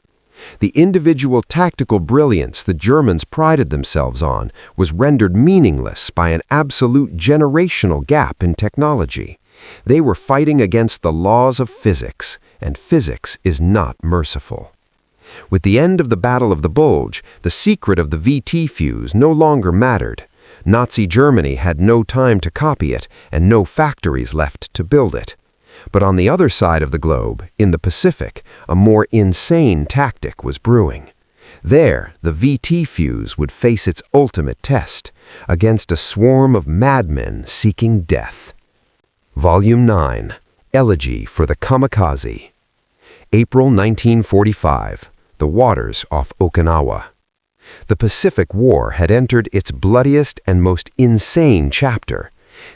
The individual tactical brilliance the Germans prided themselves on was rendered meaningless by an absolute generational gap in technology. They were fighting against the laws of physics, and physics is not merciful. With the end of the Battle of the Bulge, the secret of the VT fuse no longer mattered. Nazi Germany had no time to copy it and no factories left to build it. But on the other side of the globe, in the Pacific, a more insane tactic was brewing. There, the VT fuse would face its ultimate test, against a swarm of madmen seeking death. Volume 9, Elegy for the Kamikaze. April 1945, the waters off Okinawa. The Pacific War had entered its bloodiest and most insane chapter.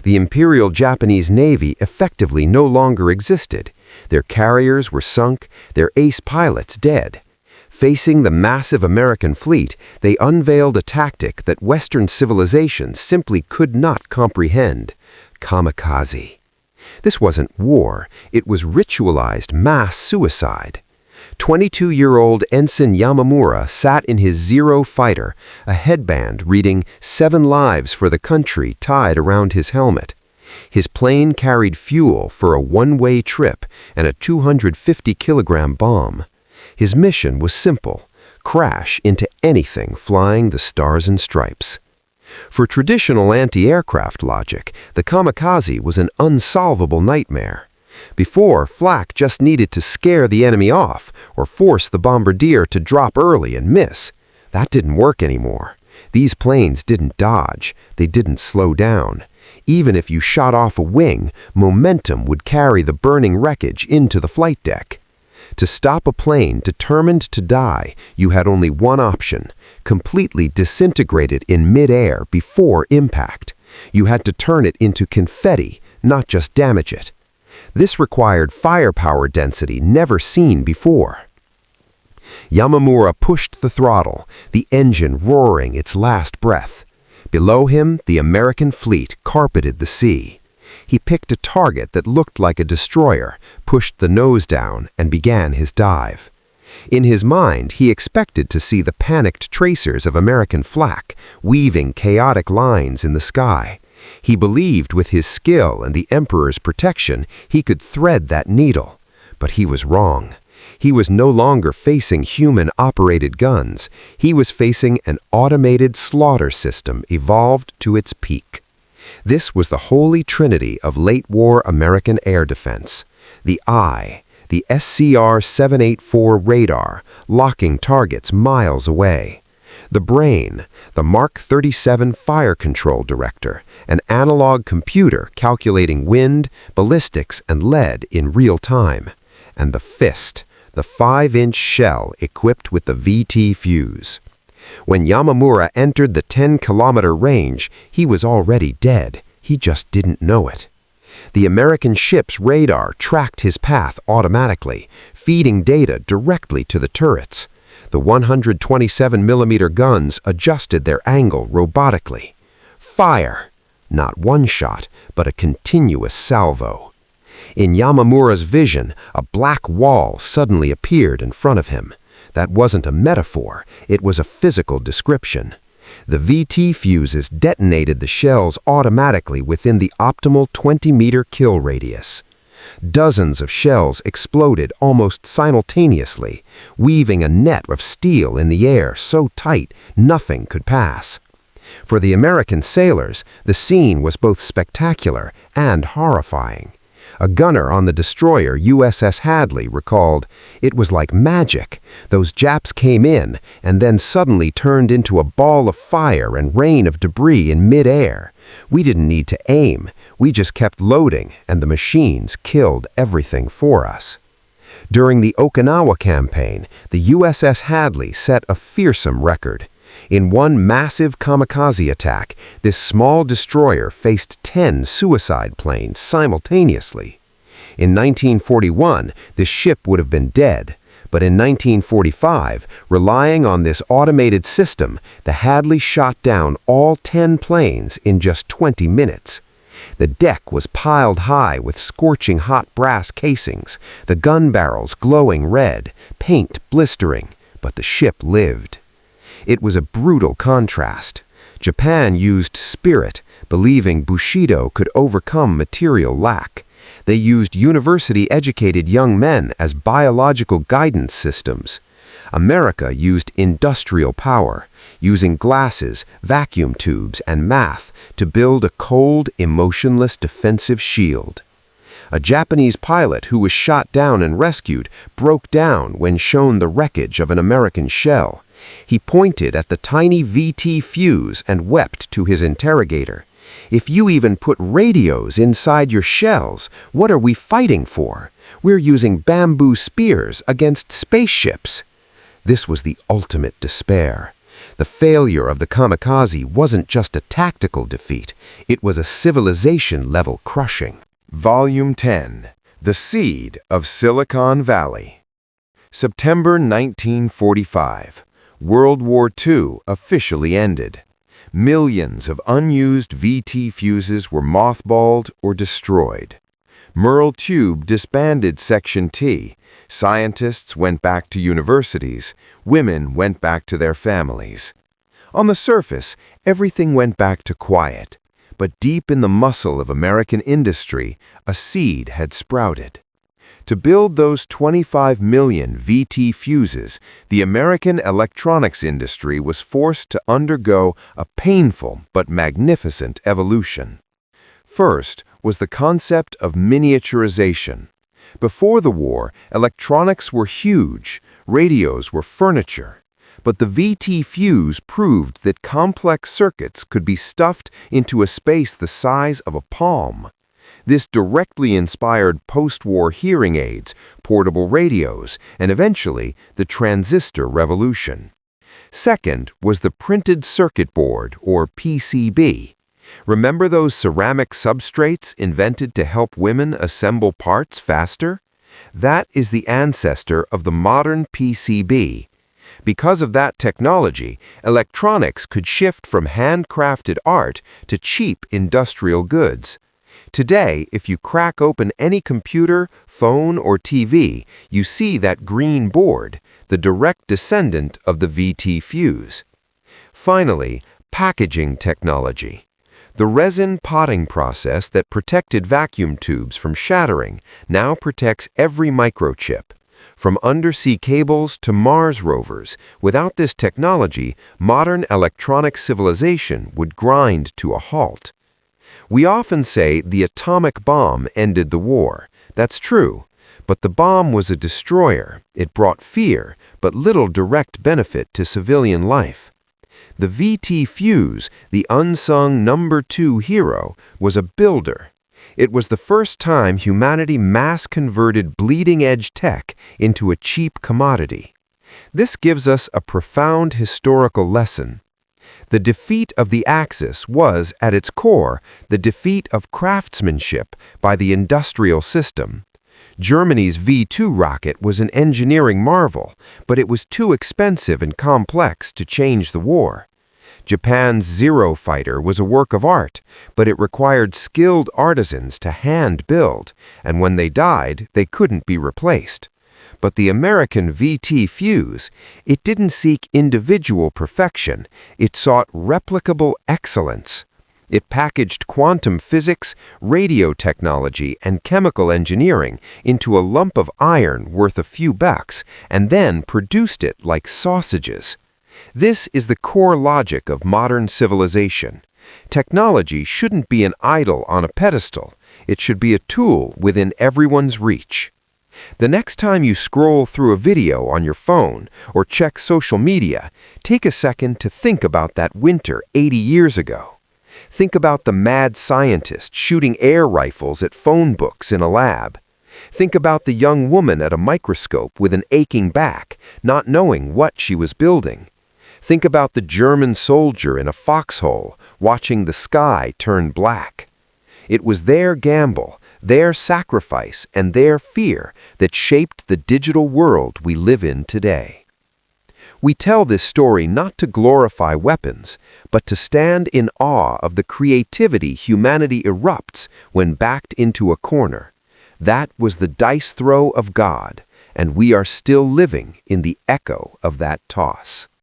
The Imperial Japanese Navy effectively no longer existed. Their carriers were sunk, their ace pilots dead. Facing the massive American fleet, they unveiled a tactic that Western civilization simply could not comprehend: kamikaze. This wasn't war, it was ritualized mass suicide. 22-year-old Ensign Yamamura sat in his Zero fighter, a headband reading 7 lives for the country tied around his helmet. His plane carried fuel for a one-way trip and a 250-kilogram bomb. His mission was simple: crash into anything flying the stars and stripes. For traditional anti-aircraft logic, the kamikaze was an unsolvable nightmare. Before, flak just needed to scare the enemy off or force the bombardier to drop early and miss. That didn't work anymore. These planes didn't dodge, they didn't slow down. Even if you shot off a wing, momentum would carry the burning wreckage into the flight deck. To stop a plane determined to die, you had only one option: completely disintegrate it in mid-air before impact. You had to turn it into confetti, not just damage it. This required firepower density never seen before. Yamamura pushed the throttle, the engine roaring its last breath. Below him, the American fleet carpeted the sea. He picked a target that looked like a destroyer, pushed the nose down, and began his dive. In his mind, he expected to see the panicked tracers of American flak, weaving chaotic lines in the sky. He believed with his skill and the Emperor's protection, he could thread that needle. But he was wrong. He was no longer facing human-operated guns. He was facing an automated slaughter system evolved to its peak. This was the holy trinity of late-war American air defense: the eye, the SCR-784 radar, locking targets miles away; the brain, the Mark 37 fire control director, an analog computer calculating wind, ballistics, and lead in real time; and the fist, the 5-inch shell equipped with the VT fuse. When Yamamura entered the 10-kilometer range, he was already dead. He just didn't know it. The American ship's radar tracked his path automatically, feeding data directly to the turrets. The 127mm guns adjusted their angle robotically. Fire! Not one shot, but a continuous salvo. In Yamamura's vision, a black wall suddenly appeared in front of him. That wasn't a metaphor, it was a physical description. The VT fuses detonated the shells automatically within the optimal 20-meter kill radius. Dozens of shells exploded almost simultaneously, weaving a net of steel in the air so tight nothing could pass. For the American sailors, the scene was both spectacular and horrifying. A gunner on the destroyer USS Hadley recalled, "It was like magic. Those Japs came in and then suddenly turned into a ball of fire and rain of debris in mid-air. We didn't need to aim. We just kept loading, and the machines killed everything for us." During the Okinawa campaign, the USS Hadley set a fearsome record. In one massive kamikaze attack, this small destroyer faced 10 suicide planes simultaneously. In 1941, this ship would have been dead, but in 1945, relying on this automated system, the Hadley shot down all 10 planes in just 20 minutes. The deck was piled high with scorching hot brass casings, the gun barrels glowing red, paint blistering, but the ship lived. It was a brutal contrast. Japan used spirit, believing Bushido could overcome material lack. They used university-educated young men as biological guidance systems. America used industrial power, using glasses, vacuum tubes, and math to build a cold, emotionless defensive shield. A Japanese pilot who was shot down and rescued broke down when shown the wreckage of an American shell. He pointed at the tiny VT fuse and wept to his interrogator. "If you even put radios inside your shells, what are we fighting for? We're using bamboo spears against spaceships." This was the ultimate despair. The failure of the kamikaze wasn't just a tactical defeat, it was a civilization-level crushing. Volume 10, The Seed of Silicon Valley. September 1945. World War II officially ended. Millions of unused VT fuses were mothballed or destroyed. Merle Tube disbanded Section T. Scientists went back to universities. Women went back to their families. On the surface, everything went back to quiet. But deep in the muscle of American industry, a seed had sprouted. To build those 25 million VT fuses, the American electronics industry was forced to undergo a painful but magnificent evolution. First was the concept of miniaturization. Before the war, electronics were huge, radios were furniture. But the VT fuse proved that complex circuits could be stuffed into a space the size of a palm. This directly inspired post-war hearing aids, portable radios, and eventually the transistor revolution. Second was the printed circuit board, or PCB. Remember those ceramic substrates invented to help women assemble parts faster? That is the ancestor of the modern PCB. Because of that technology, electronics could shift from handcrafted art to cheap industrial goods. Today, if you crack open any computer, phone, or TV, you see that green board, the direct descendant of the VT fuse. Finally, packaging technology. The resin potting process that protected vacuum tubes from shattering now protects every microchip. From undersea cables to Mars rovers, without this technology, modern electronic civilization would grind to a halt. We often say the atomic bomb ended the war. That's true. But the bomb was a destroyer. It brought fear, but little direct benefit to civilian life. The VT fuse, the unsung number 2 hero, was a builder. It was the first time humanity mass-converted bleeding-edge tech into a cheap commodity. This gives us a profound historical lesson. The defeat of the Axis was, at its core, the defeat of craftsmanship by the industrial system. Germany's V-2 rocket was an engineering marvel, but it was too expensive and complex to change the war. Japan's Zero fighter was a work of art, but it required skilled artisans to hand build, and when they died, they couldn't be replaced. But the American VT fuse, it didn't seek individual perfection, it sought replicable excellence. It packaged quantum physics, radio technology, and chemical engineering into a lump of iron worth a few bucks, and then produced it like sausages. This is the core logic of modern civilization. Technology shouldn't be an idol on a pedestal. It should be a tool within everyone's reach. The next time you scroll through a video on your phone or check social media, take a second to think about that winter 80 years ago. Think about the mad scientist shooting air rifles at phone books in a lab. Think about the young woman at a microscope with an aching back, not knowing what she was building. Think about the German soldier in a foxhole, watching the sky turn black. It was their gamble, their sacrifice, and their fear that shaped the digital world we live in today. We tell this story not to glorify weapons, but to stand in awe of the creativity humanity erupts when backed into a corner. That was the dice throw of God, and we are still living in the echo of that toss.